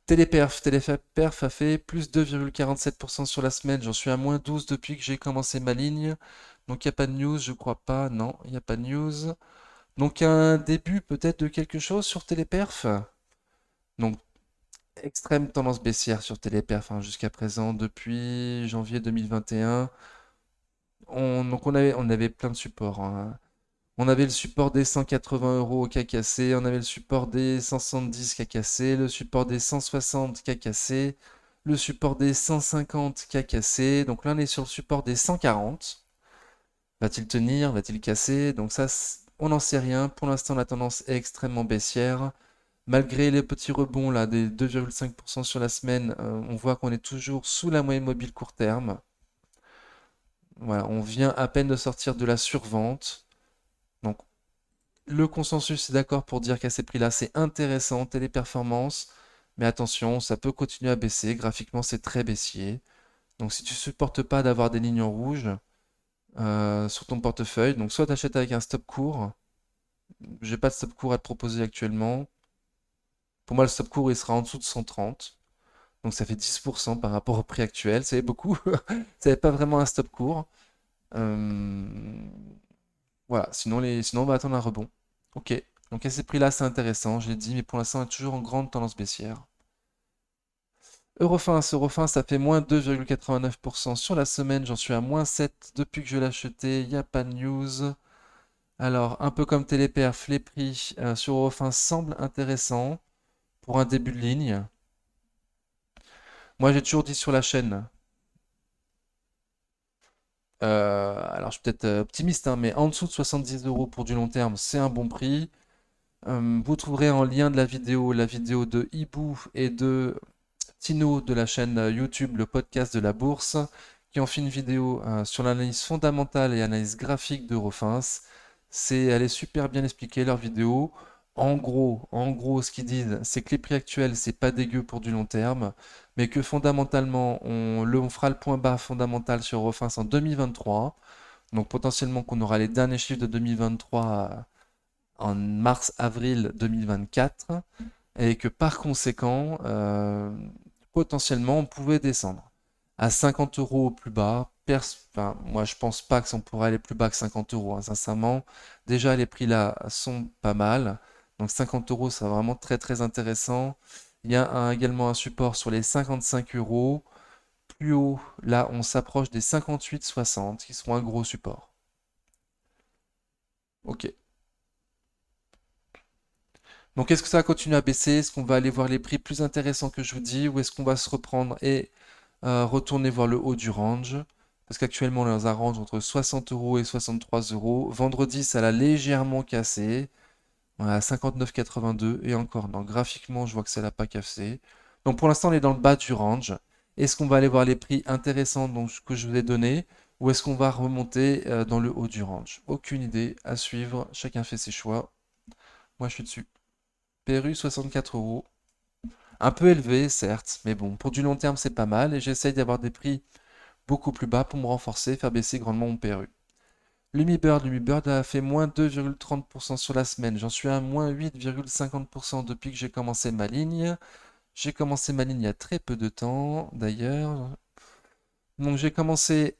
Téléperf a fait plus 2,47% sur la semaine. J'en suis à moins 12 depuis que j'ai commencé ma ligne. Donc il n'y a pas de news, je crois pas. Non, il n'y a pas de news. Donc un début peut-être de quelque chose sur Téléperf. Donc extrême tendance baissière sur Téléperf, hein, jusqu'à présent depuis janvier 2021. Donc on avait plein de supports, hein. On avait le support des 180 euros qui a cassé, on avait le support des 170 qui a cassé, le support des 160 qui a cassé, le support des 150 qui a cassé. Donc là, on est sur le support des 140. Va-t-il tenir? Va-t-il casser? Donc ça, on n'en sait rien. Pour l'instant, la tendance est extrêmement baissière. Malgré les petits rebonds là, des 2,5% sur la semaine, on voit qu'on est toujours sous la moyenne mobile court terme. Voilà, on vient à peine de sortir de la survente. Donc le consensus est d'accord pour dire qu'à ces prix-là, c'est intéressant, téléperformance, mais attention, ça peut continuer à baisser. Graphiquement, c'est très baissier. Donc, si tu supportes pas d'avoir des lignes en rouge sur ton portefeuille, donc soit tu achètes avec un stop court. J'ai pas de stop court à te proposer actuellement. Pour moi, le stop court, il sera en dessous de 130. Donc, ça fait 10% par rapport au prix actuel. C'est beaucoup. Ça n'est pas vraiment un stop court. Euh, Voilà, sinon on va attendre un rebond. Ok, donc à ces prix-là, c'est intéressant, je l'ai dit, mais pour l'instant, on est toujours en grande tendance baissière. Eurofins, ça fait moins 2,89% sur la semaine, j'en suis à moins 7 depuis que je l'ai acheté, il n'y a pas de news. Alors, un peu comme Téléperf, les prix sur Eurofins semblent intéressants pour un début de ligne. Moi, j'ai toujours dit sur la chaîne, alors je suis peut-être optimiste, hein, mais en dessous de 70 euros pour du long terme, c'est un bon prix. Vous trouverez en lien de la vidéo de Hibou et de Tino de la chaîne YouTube, le podcast de la bourse, qui ont fait une vidéo sur l'analyse fondamentale et analyse graphique d'Eurofins. Elle est super bien expliquée, leur vidéo. En gros, ce qu'ils disent, c'est que les prix actuels, c'est pas dégueu pour du long terme, mais que fondamentalement, on fera le point bas fondamental sur Eurofins en 2023. Donc potentiellement qu'on aura les derniers chiffres de 2023 en mars-avril 2024 et que par conséquent, potentiellement on pouvait descendre. À 50 euros au plus bas, enfin, moi je pense pas que on pourrait aller plus bas que 50 euros, hein, sincèrement. Déjà les prix là sont pas mal. Donc 50 euros, c'est vraiment très très intéressant. Il y a également un support sur les 55 euros. Plus haut, là on s'approche des 58,60 qui seront un gros support. Ok. Donc est-ce que ça va continuer à baisser? Est-ce qu'on va aller voir les prix plus intéressants que je vous dis? Ou est-ce qu'on va se reprendre et retourner voir le haut du range? Parce qu'actuellement on est dans un range entre 60 euros et 63 euros. Vendredi ça l'a légèrement cassé. On est à 59,82 et encore non, graphiquement je vois que ça l'a pas cassé. Donc pour l'instant on est dans le bas du range. Est-ce qu'on va aller voir les prix intéressants donc, que je vous ai donnés? Ou est-ce qu'on va remonter dans le haut du range? Aucune idée, à suivre, chacun fait ses choix. Moi je suis dessus. PRU 64 euros. Un peu élevé, certes, mais bon, pour du long terme, c'est pas mal et j'essaye d'avoir des prix beaucoup plus bas pour me renforcer, faire baisser grandement mon PRU. Lumibird a fait moins 2,30% sur la semaine. J'en suis à moins 8,50% depuis que j'ai commencé ma ligne. J'ai commencé ma ligne il y a très peu de temps, d'ailleurs. Donc j'ai commencé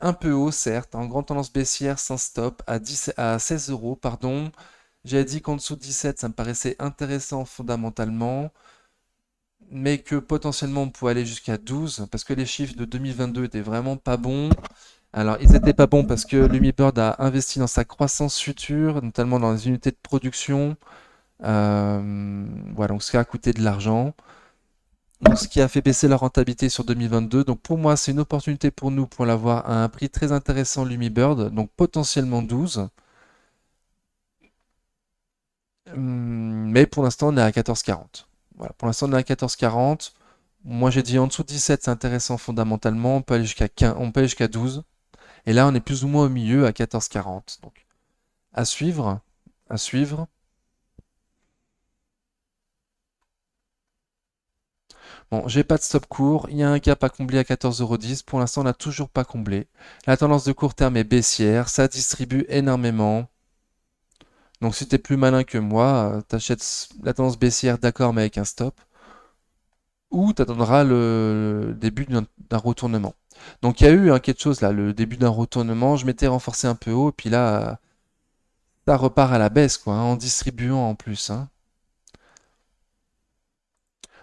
un peu haut, certes, en grande tendance baissière sans stop à 16 euros, pardon. J'avais dit qu'en dessous de 17, ça me paraissait intéressant fondamentalement, mais que potentiellement on pouvait aller jusqu'à 12 parce que les chiffres de 2022 étaient vraiment pas bons. Alors, ils étaient pas bons parce que Lumibird a investi dans sa croissance future, notamment dans les unités de production. Voilà, donc ce qui a coûté de l'argent. Donc, ce qui a fait baisser la rentabilité sur 2022. Donc, pour moi, c'est une opportunité pour nous pour l'avoir à un prix très intéressant, Lumibird. Donc, potentiellement 12. Mais pour l'instant, on est à 14,40. Voilà, pour l'instant, on est à 14,40. Moi, j'ai dit en dessous de 17, c'est intéressant fondamentalement. On peut aller jusqu'à 15, on peut aller jusqu'à 12. Et là, on est plus ou moins au milieu à 14,40. Donc, à suivre. À suivre. Bon, j'ai pas de stop court. Il y a un gap à combler à 14,10 €. Pour l'instant, on n'a toujours pas comblé. La tendance de court terme est baissière. Ça distribue énormément. Donc, si t'es plus malin que moi, t'achètes la tendance baissière, d'accord, mais avec un stop. Ou t'attendras le début d'un retournement. Donc, il y a eu quelque chose là, le début d'un retournement. Je m'étais renforcé un peu haut. Et puis là, ça repart à la baisse, quoi, hein, en distribuant en plus, hein.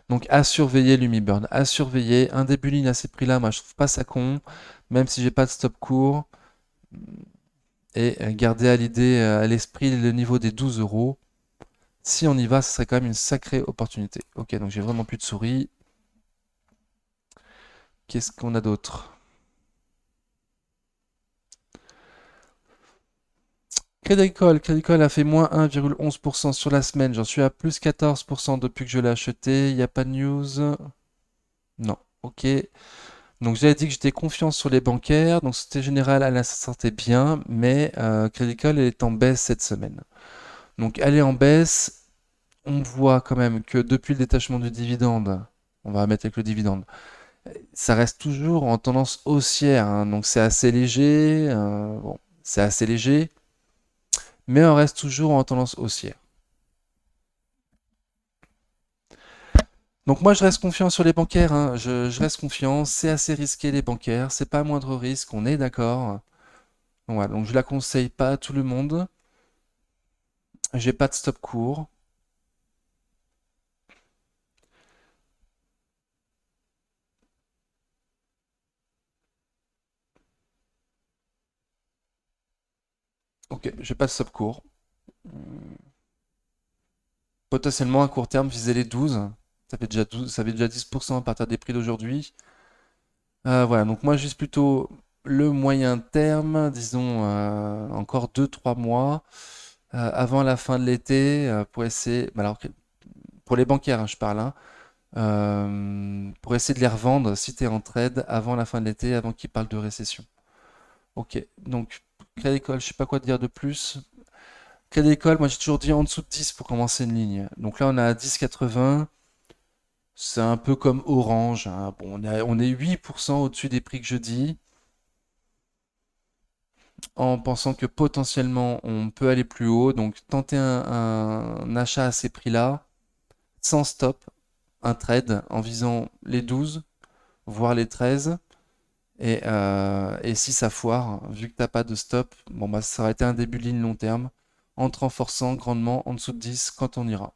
Donc à surveiller l'Humiburn, à surveiller. Un début ligne à ces prix-là, moi je trouve pas ça con, même si j'ai pas de stop court. Et garder à l'idée, à l'esprit le niveau des 12 euros. Si on y va, ce serait quand même une sacrée opportunité. Ok, donc j'ai vraiment plus de souris. Qu'est-ce qu'on a d'autre? Crédit Agricole a fait moins 1,11% sur la semaine. J'en suis à plus 14% depuis que je l'ai acheté. Il n'y a pas de news. Non. Ok. Donc j'avais dit que j'étais confiant sur les bancaires, donc Société Générale, elle se sentait bien, mais Crédit Agricole elle est en baisse cette semaine. Donc elle est en baisse, on voit quand même que depuis le détachement du dividende, on va mettre avec le dividende, ça reste toujours en tendance haussière, hein, donc c'est assez léger, bon, c'est assez léger, mais on reste toujours en tendance haussière. Donc moi je reste confiant sur les bancaires, hein, je reste confiant, c'est assez risqué les bancaires, c'est pas moindre risque, on est d'accord. Donc, voilà, donc je la conseille pas à tout le monde. J'ai pas de stop court. Ok, j'ai pas de stop court. Potentiellement à court terme, viser les 12. Ça fait déjà 12, ça fait déjà 10% à partir des prix d'aujourd'hui. Voilà, donc moi juste plutôt le moyen terme, disons encore 2 3 mois avant la fin de l'été pour essayer. Bah, alors, pour les bancaires, hein, je parle, hein, pour essayer de les revendre si tu es en trade avant la fin de l'été, avant qu'ils parlent de récession. Ok, donc Crédit Agricole, je sais pas quoi te dire de plus. Crédit Agricole, moi j'ai toujours dit en dessous de 10 pour commencer une ligne. Donc là on a 10,80. C'est un peu comme Orange, hein. Bon, on est 8% au-dessus des prix que je dis, en pensant que potentiellement on peut aller plus haut. Donc tenter un achat à ces prix-là, sans stop, un trade en visant les 12, voire les 13. Et si ça foire, vu que t'as pas de stop, bon bah ça aurait été un début de ligne long terme, en te renforçant grandement en dessous de 10 quand on ira.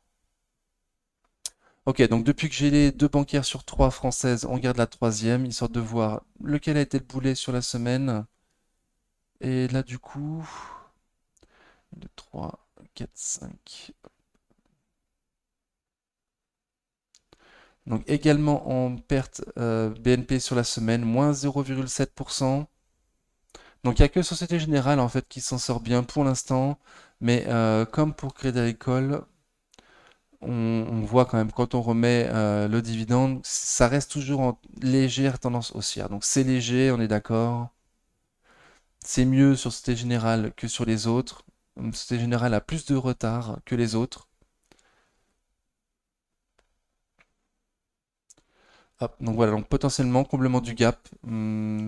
Ok, donc depuis que j'ai les deux bancaires sur trois françaises, on garde la troisième, histoire de voir lequel a été le boulet sur la semaine. Et là du coup, 2, 3, 4, 5. Donc également en perte BNP sur la semaine, moins 0,7%. Donc il n'y a que Société Générale en fait qui s'en sort bien pour l'instant. Mais comme pour Crédit Agricole, on voit quand même quand on remet le dividende, ça reste toujours en légère tendance haussière. Donc c'est léger, on est d'accord. C'est mieux sur Société Générale que sur les autres. Société Générale a plus de retard que les autres. Hop, donc voilà, donc potentiellement comblement du gap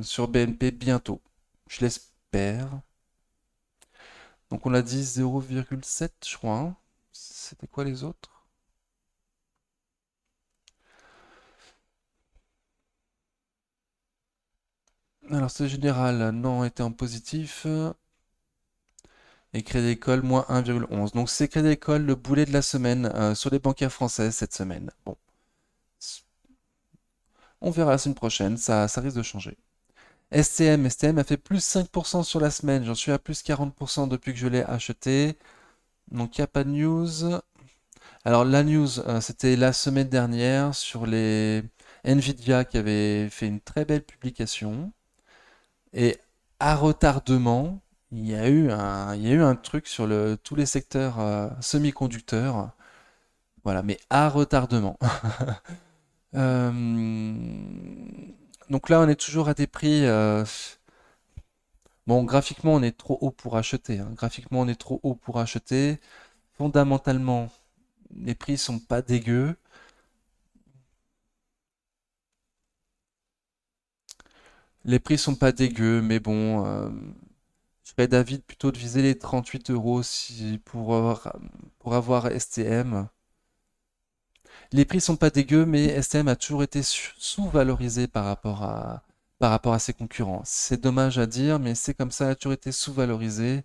sur BNP bientôt. Je l'espère. Donc on a dit 0,7 je crois, hein. C'était quoi les autres? Alors c'est général, non, était en positif. Et Crédit Agricole, moins 1,11. Donc c'est Crédit Agricole le boulet de la semaine sur les bancaires françaises cette semaine. Bon, on verra la semaine prochaine, ça risque de changer. STM a fait plus 5% sur la semaine. J'en suis à plus 40% depuis que je l'ai acheté. Donc il n'y a pas de news. Alors la news, c'était la semaine dernière sur les Nvidia qui avait fait une très belle publication. Et à retardement, il y a eu un truc sur tous les secteurs semi-conducteurs. Voilà, mais à retardement. Euh, donc là, on est toujours à des prix. Bon, graphiquement, on est trop haut pour acheter, hein. Graphiquement, on est trop haut pour acheter. Fondamentalement, les prix sont pas dégueux. Les prix sont pas dégueux, mais bon, je serais d'avis plutôt de viser les 38 euros pour avoir STM. Les prix sont pas dégueux, mais STM a toujours été sous-valorisé par rapport à ses concurrents. C'est dommage à dire, mais c'est comme ça, il a toujours été sous-valorisé.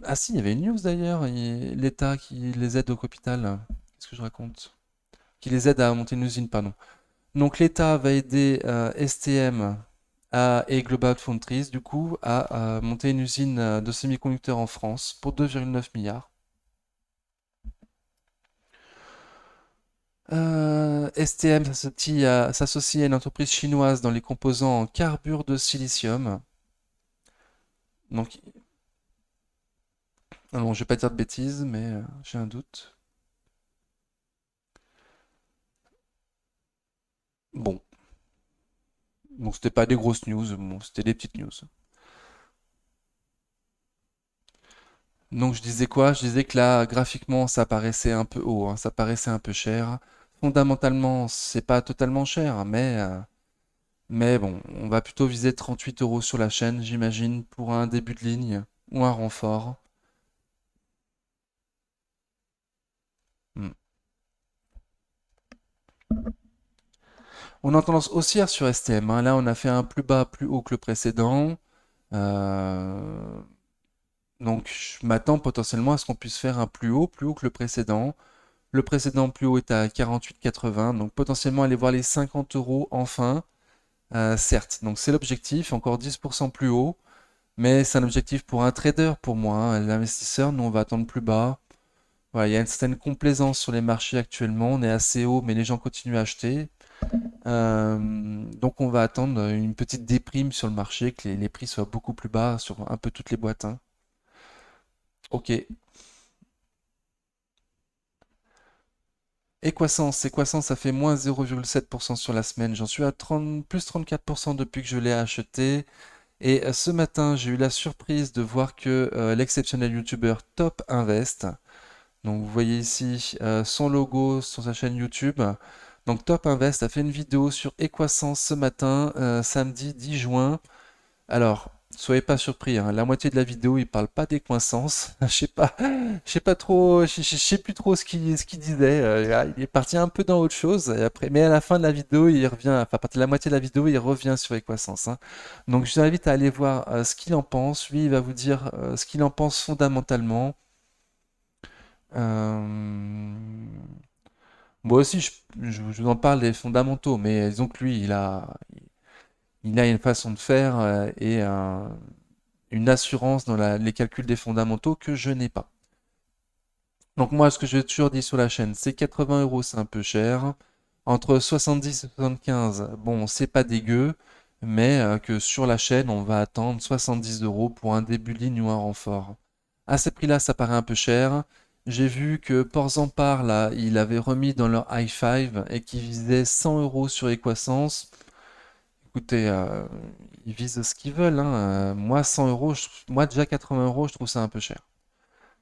Ah si, il y avait une news d'ailleurs, l'État qui les aide au capital. Qu'est-ce que je raconte? Qui les aide à monter une usine, pardon. Donc l'État va aider STM et Global Foundries, du coup, à monter une usine de semi-conducteurs en France pour 2,9 milliards. STM s'associe à une entreprise chinoise dans les composants en carbure de silicium. Donc, alors, je vais pas dire de bêtises, mais j'ai un doute. Bon, donc c'était pas des grosses news, bon, c'était des petites news. Donc je disais quoi? Je disais que là, graphiquement, ça paraissait un peu haut, hein, ça paraissait un peu cher. Fondamentalement, c'est pas totalement cher, mais bon, on va plutôt viser 38 euros sur la chaîne, j'imagine, pour un début de ligne ou un renfort. Hmm. On a tendance haussière sur STM, hein. Là, on a fait un plus bas, plus haut que le précédent. Euh, donc, je m'attends potentiellement à ce qu'on puisse faire un plus haut que le précédent. Le précédent plus haut est à 48,80, donc potentiellement aller voir les 50 euros enfin. Certes, donc c'est l'objectif, encore 10% plus haut, mais c'est un objectif pour un trader pour moi, hein. L'investisseur, nous on va attendre plus bas. Voilà, il y a une certaine complaisance sur les marchés actuellement, on est assez haut, mais les gens continuent à acheter. Donc on va attendre une petite déprime sur le marché, que les prix soient beaucoup plus bas sur un peu toutes les boîtes, hein. Ok. Equasens, ça fait moins 0,7% sur la semaine. J'en suis à 30, plus 34% depuis que je l'ai acheté. Et ce matin, j'ai eu la surprise de voir que l'exceptionnel youtubeur Top Invest, donc vous voyez ici son logo sur sa chaîne YouTube. Donc Top Invest a fait une vidéo sur Equasens ce matin, samedi 10 juin. Alors, Soyez pas surpris, hein. La moitié de la vidéo, il parle pas des coincences. Je sais pas trop, je sais plus trop ce qu'il disait. Il est parti un peu dans autre chose. Et après, mais à la fin de la vidéo, il revient, enfin, à partir de la moitié de la vidéo, il revient sur les croissances, hein. Donc, je vous invite à aller voir ce qu'il en pense. Lui, il va vous dire ce qu'il en pense fondamentalement. Euh, Moi aussi, je vous en parle des fondamentaux, mais disons que lui, il a une façon de faire et une assurance dans les calculs des fondamentaux que je n'ai pas. Donc moi, ce que j'ai toujours dit sur la chaîne, c'est 80 euros, c'est un peu cher. Entre 70 et 75, bon, c'est pas dégueu, mais que sur la chaîne, on va attendre 70 euros pour un début de ligne ou un renfort. À ce prix-là, ça paraît un peu cher. J'ai vu que Porzampar, là, il avait remis dans leur high five et qui visait 100 euros sur Equasens. Écoutez, ils visent ce qu'ils veulent, hein. Moi, 100 euros, moi déjà 80 euros, je trouve ça un peu cher.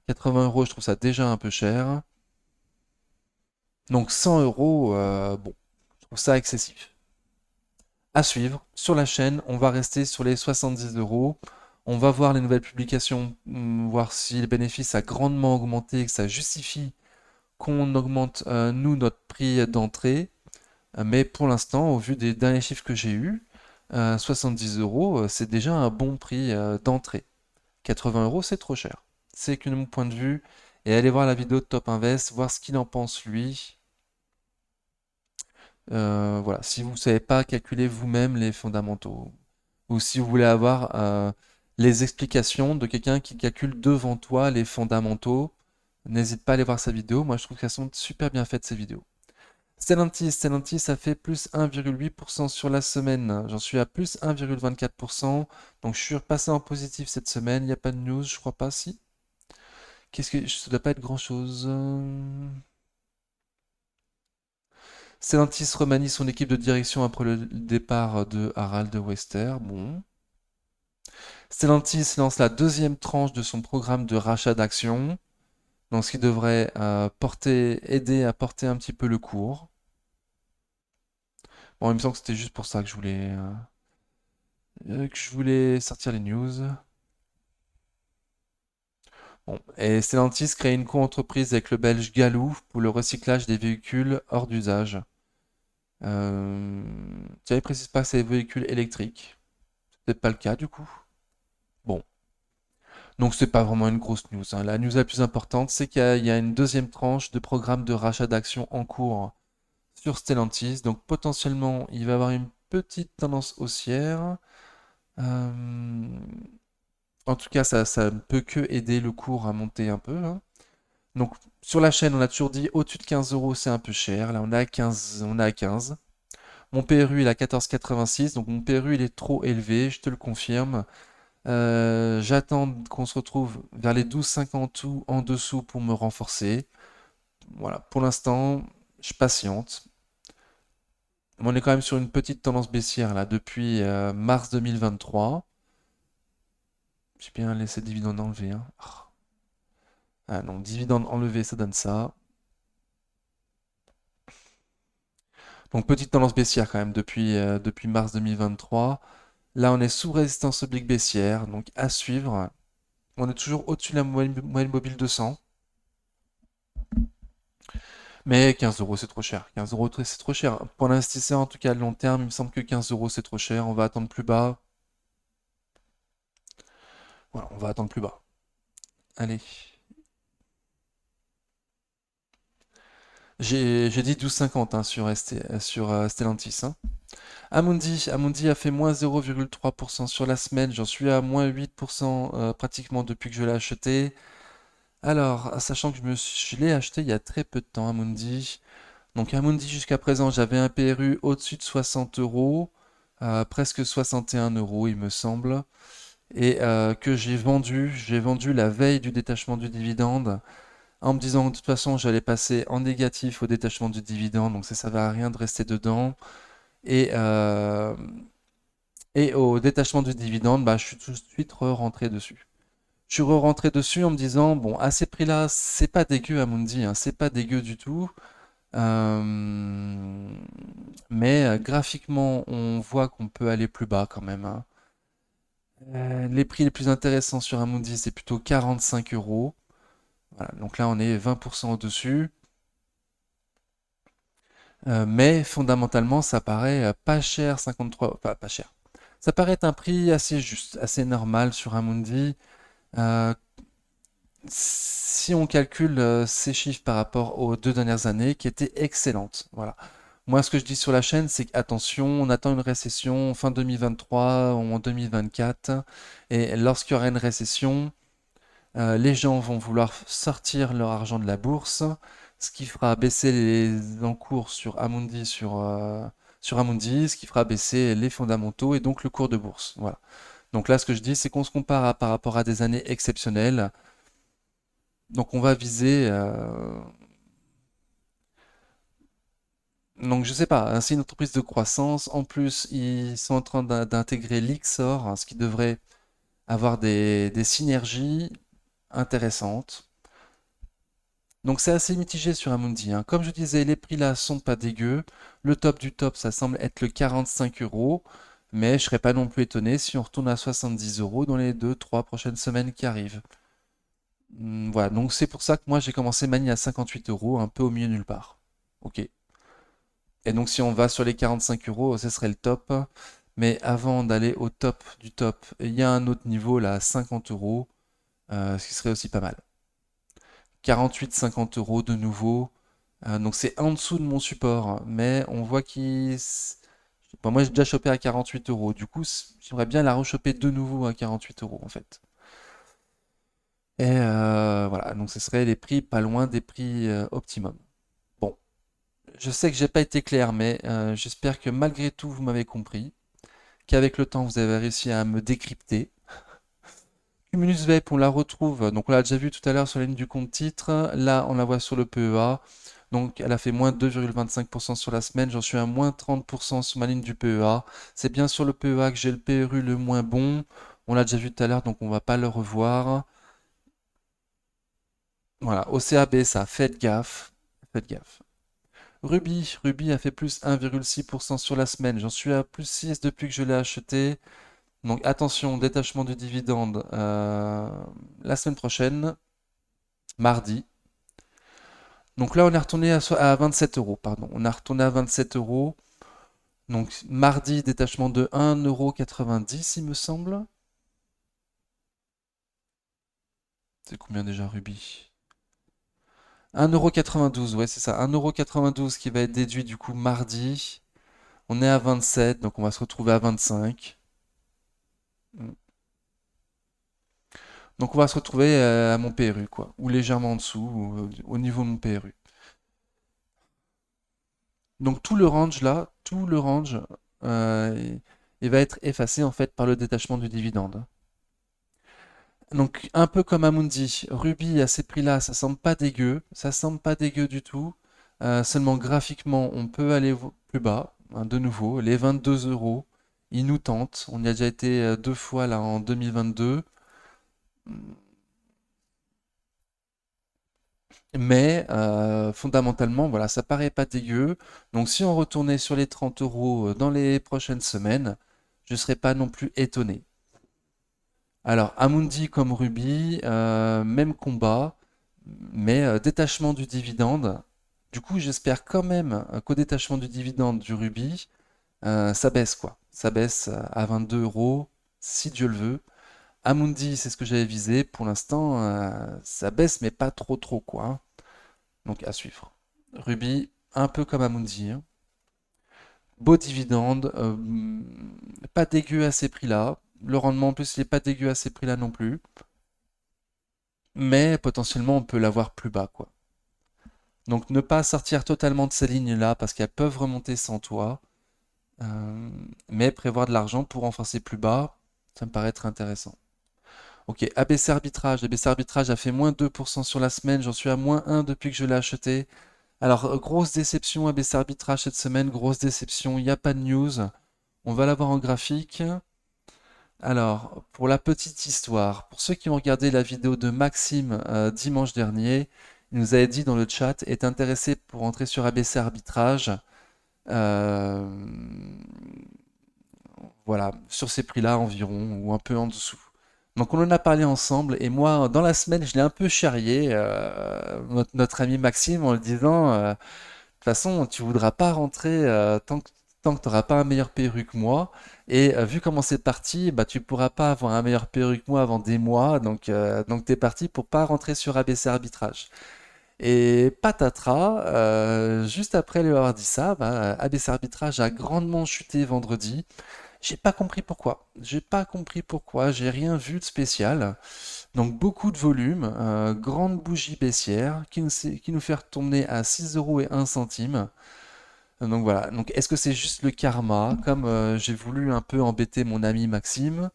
80 euros, je trouve ça déjà un peu cher. Donc 100 euros, bon, je trouve ça excessif. À suivre, sur la chaîne, on va rester sur les 70 euros. On va voir les nouvelles publications, voir si le bénéfice a grandement augmenté, que ça justifie qu'on augmente, nous, notre prix d'entrée. Mais pour l'instant, au vu des derniers chiffres que j'ai eus, 70 euros, c'est déjà un bon prix d'entrée. 80 euros, c'est trop cher. C'est que de mon point de vue. Et allez voir la vidéo de Top Invest, voir ce qu'il en pense lui. Voilà, si vous ne savez pas calculer vous-même les fondamentaux, ou si vous voulez avoir les explications de quelqu'un qui calcule devant toi les fondamentaux, n'hésite pas à aller voir sa vidéo. Moi, je trouve qu'elles sont super bien faites, ces vidéos. Stellantis, ça fait plus 1,8% sur la semaine. J'en suis à plus 1,24%. Donc, je suis repassé en positif cette semaine. Il n'y a pas de news, je crois pas, si. Qu'est-ce que ça doit pas être grand-chose. Stellantis remanie son équipe de direction après le départ de Harald de Wester. Bon. Stellantis lance la deuxième tranche de son programme de rachat d'actions, donc ce qui devrait aider à porter un petit peu le cours. Bon, il me semble que c'était juste pour ça que je voulais sortir les news. Bon. Et Stellantis crée une co-entreprise avec le Belge Galoo pour le recyclage des véhicules hors d'usage. Tu ne précise pas que c'est des véhicules électriques. C'est peut-être pas le cas du coup. Bon. Donc c'est pas vraiment une grosse news, hein. La news la plus importante, c'est qu'il y a une deuxième tranche de programme de rachat d'actions en cours sur Stellantis. Donc potentiellement, il va y avoir une petite tendance haussière. Euh, En tout cas, ça ne peut que aider le cours à monter un peu, hein. Donc sur la chaîne, on a toujours dit au-dessus de 15 euros, c'est un peu cher. Là, on est à 15, on est à 15. Mon PRU, il est à 14,86. Donc mon PRU, il est trop élevé, je te le confirme. J'attends qu'on se retrouve vers les 12,50 ou en dessous pour me renforcer. Voilà, pour l'instant, je patiente. On est quand même sur une petite tendance baissière là depuis mars 2023. J'ai bien laissé dividende enlevé, hein. Ah non, dividende enlevé, ça donne ça. Donc petite tendance baissière quand même depuis mars 2023. Là, on est sous résistance oblique baissière, donc à suivre. On est toujours au-dessus de la moyenne mobile 200. Mais 15 euros, c'est trop cher. 15 euros, c'est trop cher. Pour l'investisseur, en tout cas à long terme, il me semble que 15 euros, c'est trop cher. On va attendre plus bas. Voilà, on va attendre plus bas. Allez. J'ai dit 12,50 hein, sur Stellantis, hein. Amundi a fait moins 0,3% sur la semaine. J'en suis à moins 8% pratiquement depuis que je l'ai acheté. Alors, sachant que je l'ai acheté il y a très peu de temps, Amundi. Donc Amundi, jusqu'à présent, j'avais un PRU au-dessus de 60 euros, presque 61 euros, il me semble, et que j'ai vendu la veille du détachement du dividende, en me disant que de toute façon, j'allais passer en négatif au détachement du dividende, donc ça ne servait à rien de rester dedans. Et, euh, et au détachement du dividende, bah, je suis tout de suite rentré dessus. Je suis rentré dessus en me disant, bon, à ces prix-là, c'est pas dégueu Amundi, hein, c'est pas dégueu du tout. Euh, mais graphiquement, on voit qu'on peut aller plus bas quand même, hein. Les prix les plus intéressants sur Amundi, c'est plutôt 45 euros. Voilà, donc là, on est 20% au-dessus. Mais fondamentalement, ça paraît pas cher, 53, enfin pas cher. Ça paraît être un prix assez juste, assez normal sur Amundi. Euh, si on calcule ces chiffres par rapport aux 2 dernières années, qui étaient excellentes. Voilà. Moi, ce que je dis sur la chaîne, c'est qu'attention, on attend une récession fin 2023 ou en 2024. Et lorsqu'il y aura une récession, les gens vont vouloir sortir leur argent de la bourse, ce qui fera baisser les encours sur Amundi, ce qui fera baisser les fondamentaux et donc le cours de bourse. Voilà. Donc là, ce que je dis, c'est qu'on se compare par rapport à des années exceptionnelles. Donc on va viser. Donc je sais pas, hein, c'est une entreprise de croissance. En plus, ils sont en train d'intégrer l'Ixor, hein, ce qui devrait avoir des synergies intéressantes. Donc c'est assez mitigé sur Amundi, hein. Comme je disais, les prix là sont pas dégueux. Le top du top, ça semble être le 45 euros. Mais je serais pas non plus étonné si on retourne à 70 euros dans les 2, 3 prochaines semaines qui arrivent. Voilà, donc c'est pour ça que moi j'ai commencé Mani à 58 euros, un peu au milieu nulle part. Ok. Et donc si on va sur les 45 euros, ce serait le top. Mais avant d'aller au top du top, il y a un autre niveau là à 50 euros, ce qui serait aussi pas mal. 48-50 euros de nouveau. Donc c'est en dessous de mon support, hein, mais on voit bon, moi j'ai déjà chopé à 48 euros. Du coup, j'aimerais bien la rechoper de nouveau à 48 euros en fait. Et voilà, donc ce serait les prix pas loin des prix optimum. Bon, je sais que j'ai pas été clair, mais j'espère que malgré tout vous m'avez compris, qu'avec le temps vous avez réussi à me décrypter. Cumulus Vape, on la retrouve, donc on l'a déjà vu tout à l'heure sur la ligne du compte titre, là on la voit sur le PEA, donc elle a fait moins 2,25% sur la semaine, j'en suis à moins 30% sur ma ligne du PEA. C'est bien sur le PEA que j'ai le PRU le moins bon, on l'a déjà vu tout à l'heure donc on va pas le revoir. Voilà, OCAB ça, faites gaffe, faites gaffe. Ruby a fait plus 1,6% sur la semaine, j'en suis à plus 6 depuis que je l'ai acheté. Donc attention, détachement du dividende la semaine prochaine, mardi. Donc là, on est retourné à 27 euros, pardon. On a retourné à 27 euros. Donc mardi, détachement de 1,90 €, il me semble. C'est combien déjà, Ruby? 1,92 €, ouais, c'est ça. 1,92 € qui va être déduit du coup mardi. On est à 27, donc on va se retrouver à 25. Mm. Donc on va se retrouver à mon PRU, quoi. Ou légèrement en dessous, ou au niveau de mon PRU. Donc tout le range là, tout le range, il va être effacé en fait par le détachement du dividende. Donc un peu comme Amundi, Ruby à ces prix-là, ça semble pas dégueu, ça semble pas dégueu du tout. Seulement graphiquement, on peut aller plus bas, hein, de nouveau, les 22 euros. Ils nous tentent. On y a déjà été 2 fois là en 2022. Mais fondamentalement, voilà, ça paraît pas dégueu. Donc si on retournait sur les 30 euros dans les prochaines semaines, je ne serais pas non plus étonné. Alors, Amundi comme Ruby, même combat, mais détachement du dividende. Du coup, j'espère quand même qu'au détachement du dividende du Ruby, ça baisse quoi. Ça baisse à 22 euros, si Dieu le veut. Amundi, c'est ce que j'avais visé. Pour l'instant, ça baisse, mais pas trop trop quoi, hein. Donc à suivre. Ruby, un peu comme Amundi, hein. Beau dividende, pas dégueu à ces prix-là. Le rendement en plus, il n'est pas dégueu à ces prix-là non plus. Mais potentiellement, on peut l'avoir plus bas, quoi. Donc ne pas sortir totalement de ces lignes-là parce qu'elles peuvent remonter sans toi. Euh, mais prévoir de l'argent pour renforcer plus bas, ça me paraît être intéressant. Ok, ABC Arbitrage. ABC Arbitrage a fait moins 2% sur la semaine. J'en suis à moins 1 depuis que je l'ai acheté. Alors, grosse déception ABC Arbitrage cette semaine, grosse déception, il n'y a pas de news. On va l'avoir en graphique. Alors, pour la petite histoire, pour ceux qui ont regardé la vidéo de Maxime dimanche dernier, il nous avait dit dans le chat, est intéressé pour entrer sur ABC Arbitrage. Euh, voilà, sur ces prix-là environ, ou un peu en dessous. Donc on en a parlé ensemble, et moi, dans la semaine, je l'ai un peu charrié, notre ami Maxime, en lui disant, de toute façon, tu voudras pas rentrer tant que tu n'auras pas un meilleur PRU que moi. Et vu comment c'est parti, bah, tu pourras pas avoir un meilleur PRU que moi avant des mois. Donc tu es parti pour pas rentrer sur ABC Arbitrage. Et patatras, juste après lui avoir dit ça, bah, ABC Arbitrage a grandement chuté vendredi. J'ai pas compris pourquoi. J'ai pas compris pourquoi. J'ai rien vu de spécial. Donc beaucoup de volume, grande bougie baissière qui nous fait retourner à 6 € et 1 centime. Donc voilà. Donc est-ce que c'est juste le karma, comme j'ai voulu un peu embêter mon ami Maxime,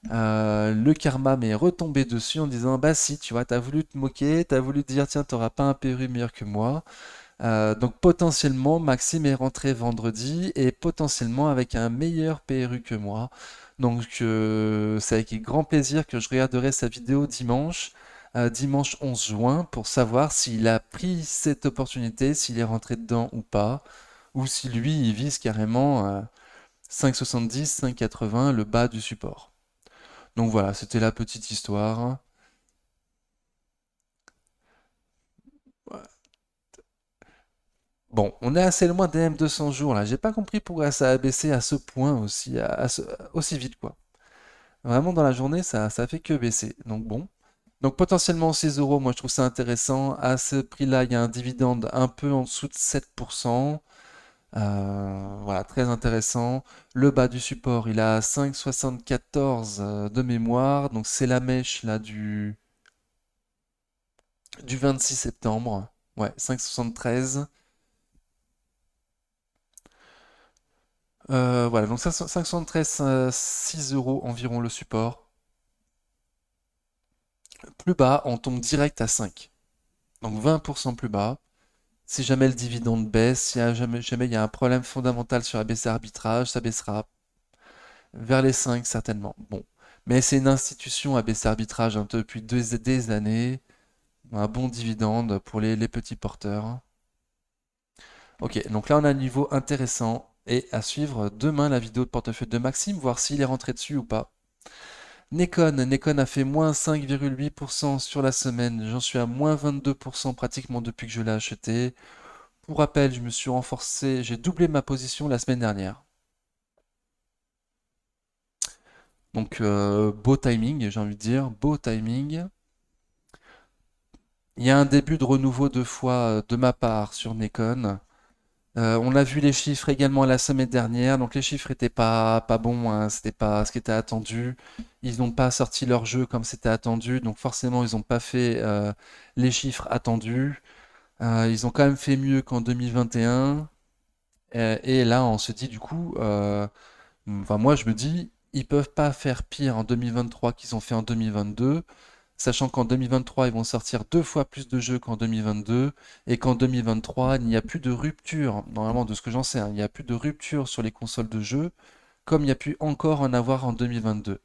le karma m'est retombé dessus en disant bah si, tu vois, t'as voulu te moquer, t'as voulu te dire tiens, t'auras pas un PRU meilleur que moi. Donc potentiellement, Maxime est rentré vendredi et potentiellement avec un meilleur PRU que moi. Donc c'est avec grand plaisir que je regarderai sa vidéo dimanche, dimanche 11 juin, pour savoir s'il a pris cette opportunité, s'il est rentré dedans ou pas, ou si lui, il vise carrément 5,70, 5,80, le bas du support. Donc voilà, c'était la petite histoire. Bon, on est assez loin des M200 jours là. J'ai pas compris pourquoi ça a baissé à ce point aussi, aussi vite quoi. Vraiment dans la journée, ça a fait que baisser. Donc bon. Donc potentiellement 6 €, moi je trouve ça intéressant. À ce prix-là, il y a un dividende un peu en dessous de 7%. Voilà, très intéressant. Le bas du support, il a 5,74 de mémoire. Donc c'est la mèche là du 26 septembre. Ouais, 5,73. Voilà, donc 573, 6 € environ le support. Plus bas, on tombe direct à 5. Donc 20% plus bas. Si jamais le dividende baisse, si jamais il y a un problème fondamental sur ABC Arbitrage, ça baissera vers les 5 certainement. Bon. Mais c'est une institution ABC Arbitrage depuis des années. Un bon dividende pour les petits porteurs. Ok, donc là on a un niveau intéressant. Et à suivre demain la vidéo de portefeuille de Maxime, voir s'il est rentré dessus ou pas. Nekon a fait moins 5,8% sur la semaine. J'en suis à moins 22% pratiquement depuis que je l'ai acheté. Pour rappel, je me suis renforcé, j'ai doublé ma position la semaine dernière. Donc beau timing, j'ai envie de dire, beau timing. Il y a un début de renouveau de foi de ma part sur Nekon. On a vu les chiffres également la semaine dernière, donc les chiffres étaient pas bons, hein, c'était pas ce qui était attendu. Ils n'ont pas sorti leur jeu comme c'était attendu, donc forcément ils n'ont pas fait les chiffres attendus. Ils ont quand même fait mieux qu'en 2021. Et là, on se dit du coup, enfin moi je me dis, ils peuvent pas faire pire en 2023 qu'ils ont fait en 2022. Sachant qu'en 2023, ils vont sortir 2 fois plus de jeux qu'en 2022, et qu'en 2023, il n'y a plus de rupture, normalement de ce que j'en sais, hein, il n'y a plus de rupture sur les consoles de jeux, comme il y a pu encore en avoir en 2022.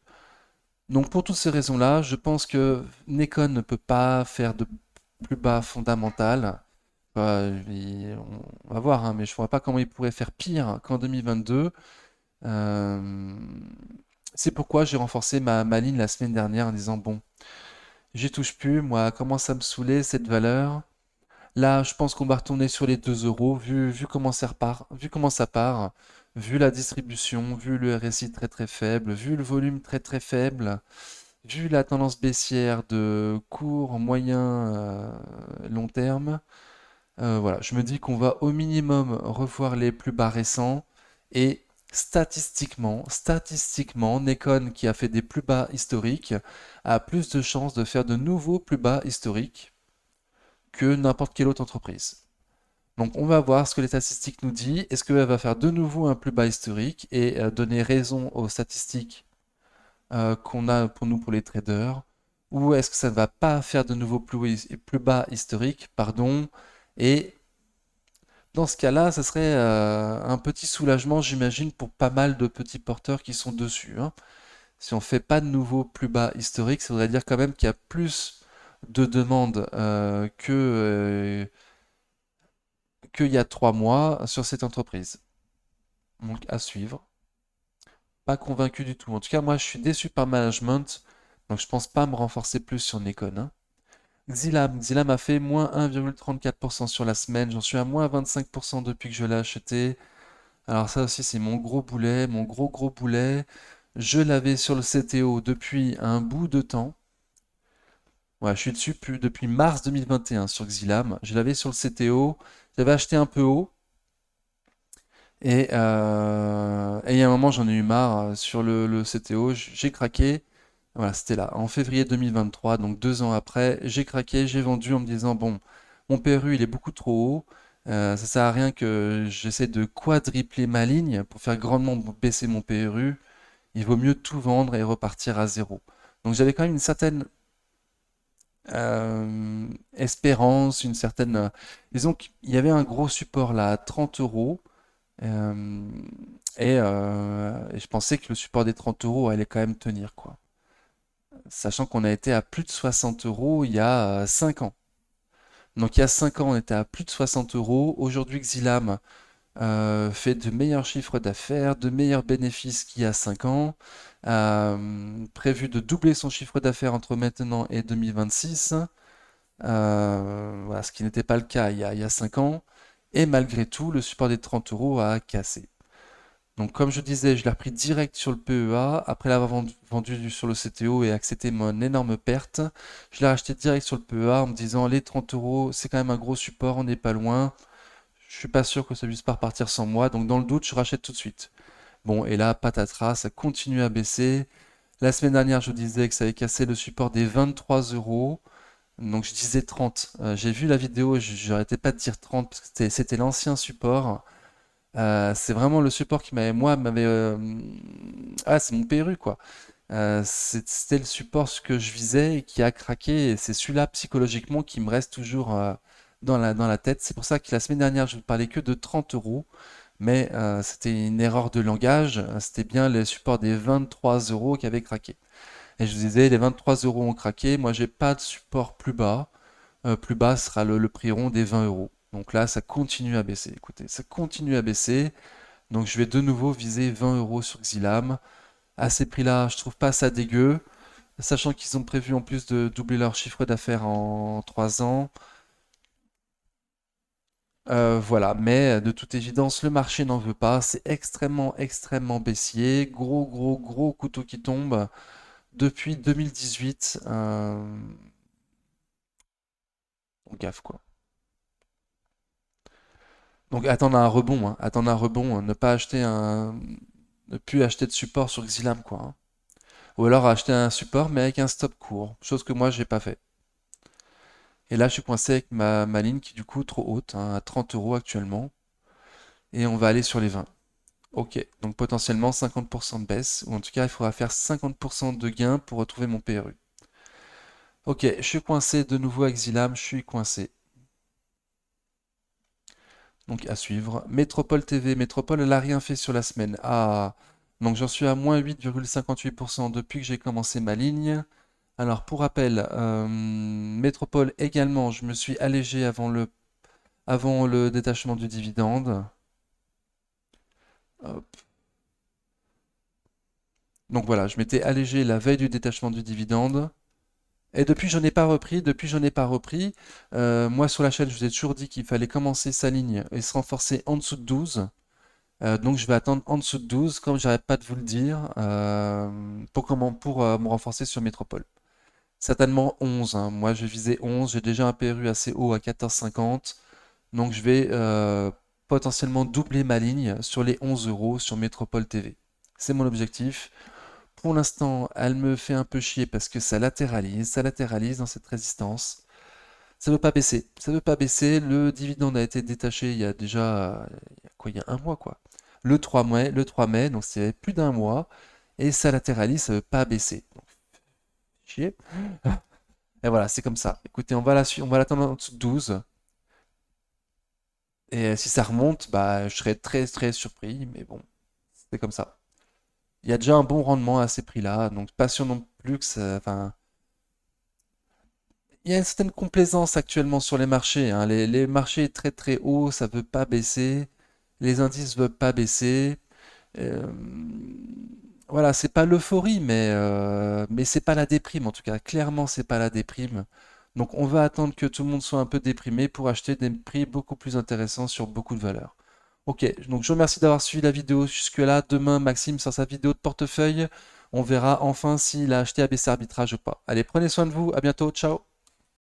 Donc pour toutes ces raisons-là, je pense que Nekon ne peut pas faire de plus bas fondamental. On va voir, hein, mais je ne vois pas comment il pourrait faire pire qu'en 2022. Euh, c'est pourquoi j'ai renforcé ma ligne la semaine dernière en disant, bon, j'y touche plus, moi, commence à me saouler cette valeur. Là, je pense qu'on va retourner sur les 2 €, vu comment ça repart, vu comment ça part, vu la distribution, vu le RSI très très faible, vu le volume très très faible, vu la tendance baissière de court, moyen, long terme. Voilà, je me dis qu'on va au minimum revoir les plus bas récents, et statistiquement, Nekon qui a fait des plus bas historiques a plus de chances de faire de nouveaux plus bas historiques que n'importe quelle autre entreprise. Donc on va voir ce que les statistiques nous disent. Est-ce qu'elle va faire de nouveau un plus bas historique et donner raison aux statistiques qu'on a pour nous, pour les traders, ou est-ce que ça ne va pas faire de nouveau plus bas historique, pardon, et dans ce cas-là, ça serait un petit soulagement, j'imagine, pour pas mal de petits porteurs qui sont dessus, hein. Si on fait pas de nouveau plus bas historique, ça voudrait dire quand même qu'il y a plus de demandes qu'il y a 3 mois sur cette entreprise. Donc à suivre. Pas convaincu du tout. En tout cas, moi, je suis déçu par le management, donc je pense pas me renforcer plus sur Nikon, hein. Xylam a fait moins 1,34% sur la semaine. J'en suis à moins 25% depuis que je l'ai acheté. Alors ça aussi, c'est mon gros boulet, mon gros boulet. Je l'avais sur le CTO depuis un bout de temps. Ouais, je suis dessus depuis mars 2021 sur Xylam. Je l'avais sur le CTO. J'avais acheté un peu haut. Et il y a un moment, j'en ai eu marre sur le CTO. J'ai craqué. Voilà, c'était là, en février 2023, donc 2 ans après, j'ai craqué, j'ai vendu en me disant, bon, mon PRU, il est beaucoup trop haut, ça sert à rien que j'essaie de quadrupler ma ligne pour faire grandement baisser mon PRU, il vaut mieux tout vendre et repartir à zéro. Donc j'avais quand même une certaine espérance, une certaine... disons qu'il y avait un gros support là à 30 euros, euh, et je pensais que le support des 30 euros allait quand même tenir, quoi. Sachant qu'on a été à plus de 60 euros il y a 5 ans. Donc il y a 5 ans, on était à plus de 60 euros. Aujourd'hui, Xylam fait de meilleurs chiffres d'affaires, de meilleurs bénéfices qu'il y a 5 ans. Prévu de doubler son chiffre d'affaires entre maintenant et 2026. Voilà, ce qui n'était pas le cas il y a 5 ans. Et malgré tout, le support des 30 euros a cassé. Donc, comme je disais, je l'ai repris direct sur le PEA. Après l'avoir vendu sur le CTO et accepté mon énorme perte, je l'ai racheté direct sur le PEA en me disant les 30 euros, c'est quand même un gros support, on n'est pas loin. Je suis pas sûr que ça puisse pas repartir sans moi. Donc, dans le doute, je rachète tout de suite. Bon, et là, patatras, ça continue à baisser. La semaine dernière, je vous disais que ça avait cassé le support des 23 euros. Donc, je disais 30. J'ai vu la vidéo et j'arrêtais pas de dire 30 parce que c'était l'ancien support. C'est vraiment le support qui m'avait. Ah, c'est mon PRU, quoi. C'était le support ce que je visais et qui a craqué. Et c'est celui-là, psychologiquement, qui me reste toujours dans la tête. C'est pour ça que la semaine dernière, je ne parlais que de 30 euros. Mais c'était une erreur de langage. C'était bien le support des 23 euros qui avait craqué. Et je vous disais, les 23 euros ont craqué. Moi, j'ai pas de support plus bas. Plus bas sera le prix rond des 20 euros. Donc là, ça continue à baisser. Écoutez, ça continue à baisser. Donc je vais de nouveau viser 20 euros sur Xylam. À ces prix-là, je trouve pas ça dégueu. Sachant qu'ils ont prévu en plus de doubler leur chiffre d'affaires en 3 ans. Voilà, mais de toute évidence, le marché n'en veut pas. C'est extrêmement baissier. Gros couteau qui tombe depuis 2018. Donc gaffe quoi. Donc attendre un rebond, hein. Attendre un rebond, hein. Ne plus acheter de support sur Xylam quoi, hein. Ou alors acheter un support mais avec un stop court, chose que moi j'ai pas fait. Et là je suis coincé avec ma ligne qui est du coup trop haute, hein, à 30 euros actuellement. Et on va aller sur les 20. Ok, donc potentiellement 50% de baisse, ou en tout cas il faudra faire 50% de gain pour retrouver mon PRU. Ok, je suis coincé de nouveau avec Xylam, je suis coincé. Donc à suivre. Métropole TV, Métropole, elle n'a rien fait sur la semaine. Ah, donc j'en suis à moins 8,58% depuis que j'ai commencé ma ligne. Alors pour rappel, Métropole également, je me suis allégé avant le détachement du dividende. Hop. Donc voilà, je m'étais allégé la veille du détachement du dividende. Et depuis, j'en ai pas repris. Depuis, j'en ai pas repris. Moi, sur la chaîne, je vous ai toujours dit qu'il fallait commencer sa ligne et se renforcer en dessous de 12. Donc je vais attendre en dessous de 12, comme j'arrête pas de vous le dire, pour me renforcer sur Métropole. Certainement 11, hein. Moi je visais 11, j'ai déjà un PRU assez haut à 14,50. Donc je vais potentiellement doubler ma ligne sur les 11 euros sur Métropole TV. C'est mon objectif. Pour l'instant, elle me fait un peu chier parce que ça latéralise dans cette résistance. Ça ne veut pas baisser, ça ne veut pas baisser. Le dividende a été détaché il y a déjà, il y a quoi, il y a un mois quoi. Le 3 mai, donc c'est plus d'un mois, et ça latéralise, ça ne veut pas baisser. Donc, chier. Et voilà, c'est comme ça. Écoutez, on va l'attendre en dessous de 12. Et si ça remonte, bah, je serais très surpris, mais bon, c'est comme ça. Il y a déjà un bon rendement à ces prix-là, donc pas sûr non plus que ça. Enfin, il y a une certaine complaisance actuellement sur les marchés, hein. Les marchés très hauts, ça veut pas baisser. Les indices veulent pas baisser. Euh, voilà, c'est pas l'euphorie, mais c'est pas la déprime en tout cas. Clairement, c'est pas la déprime. Donc on va attendre que tout le monde soit un peu déprimé pour acheter des prix beaucoup plus intéressants sur beaucoup de valeurs. Ok, donc je vous remercie d'avoir suivi la vidéo jusque-là. Demain, Maxime sort sa vidéo de portefeuille. On verra enfin s'il a acheté ABC Arbitrage ou pas. Allez, prenez soin de vous. À bientôt. Ciao.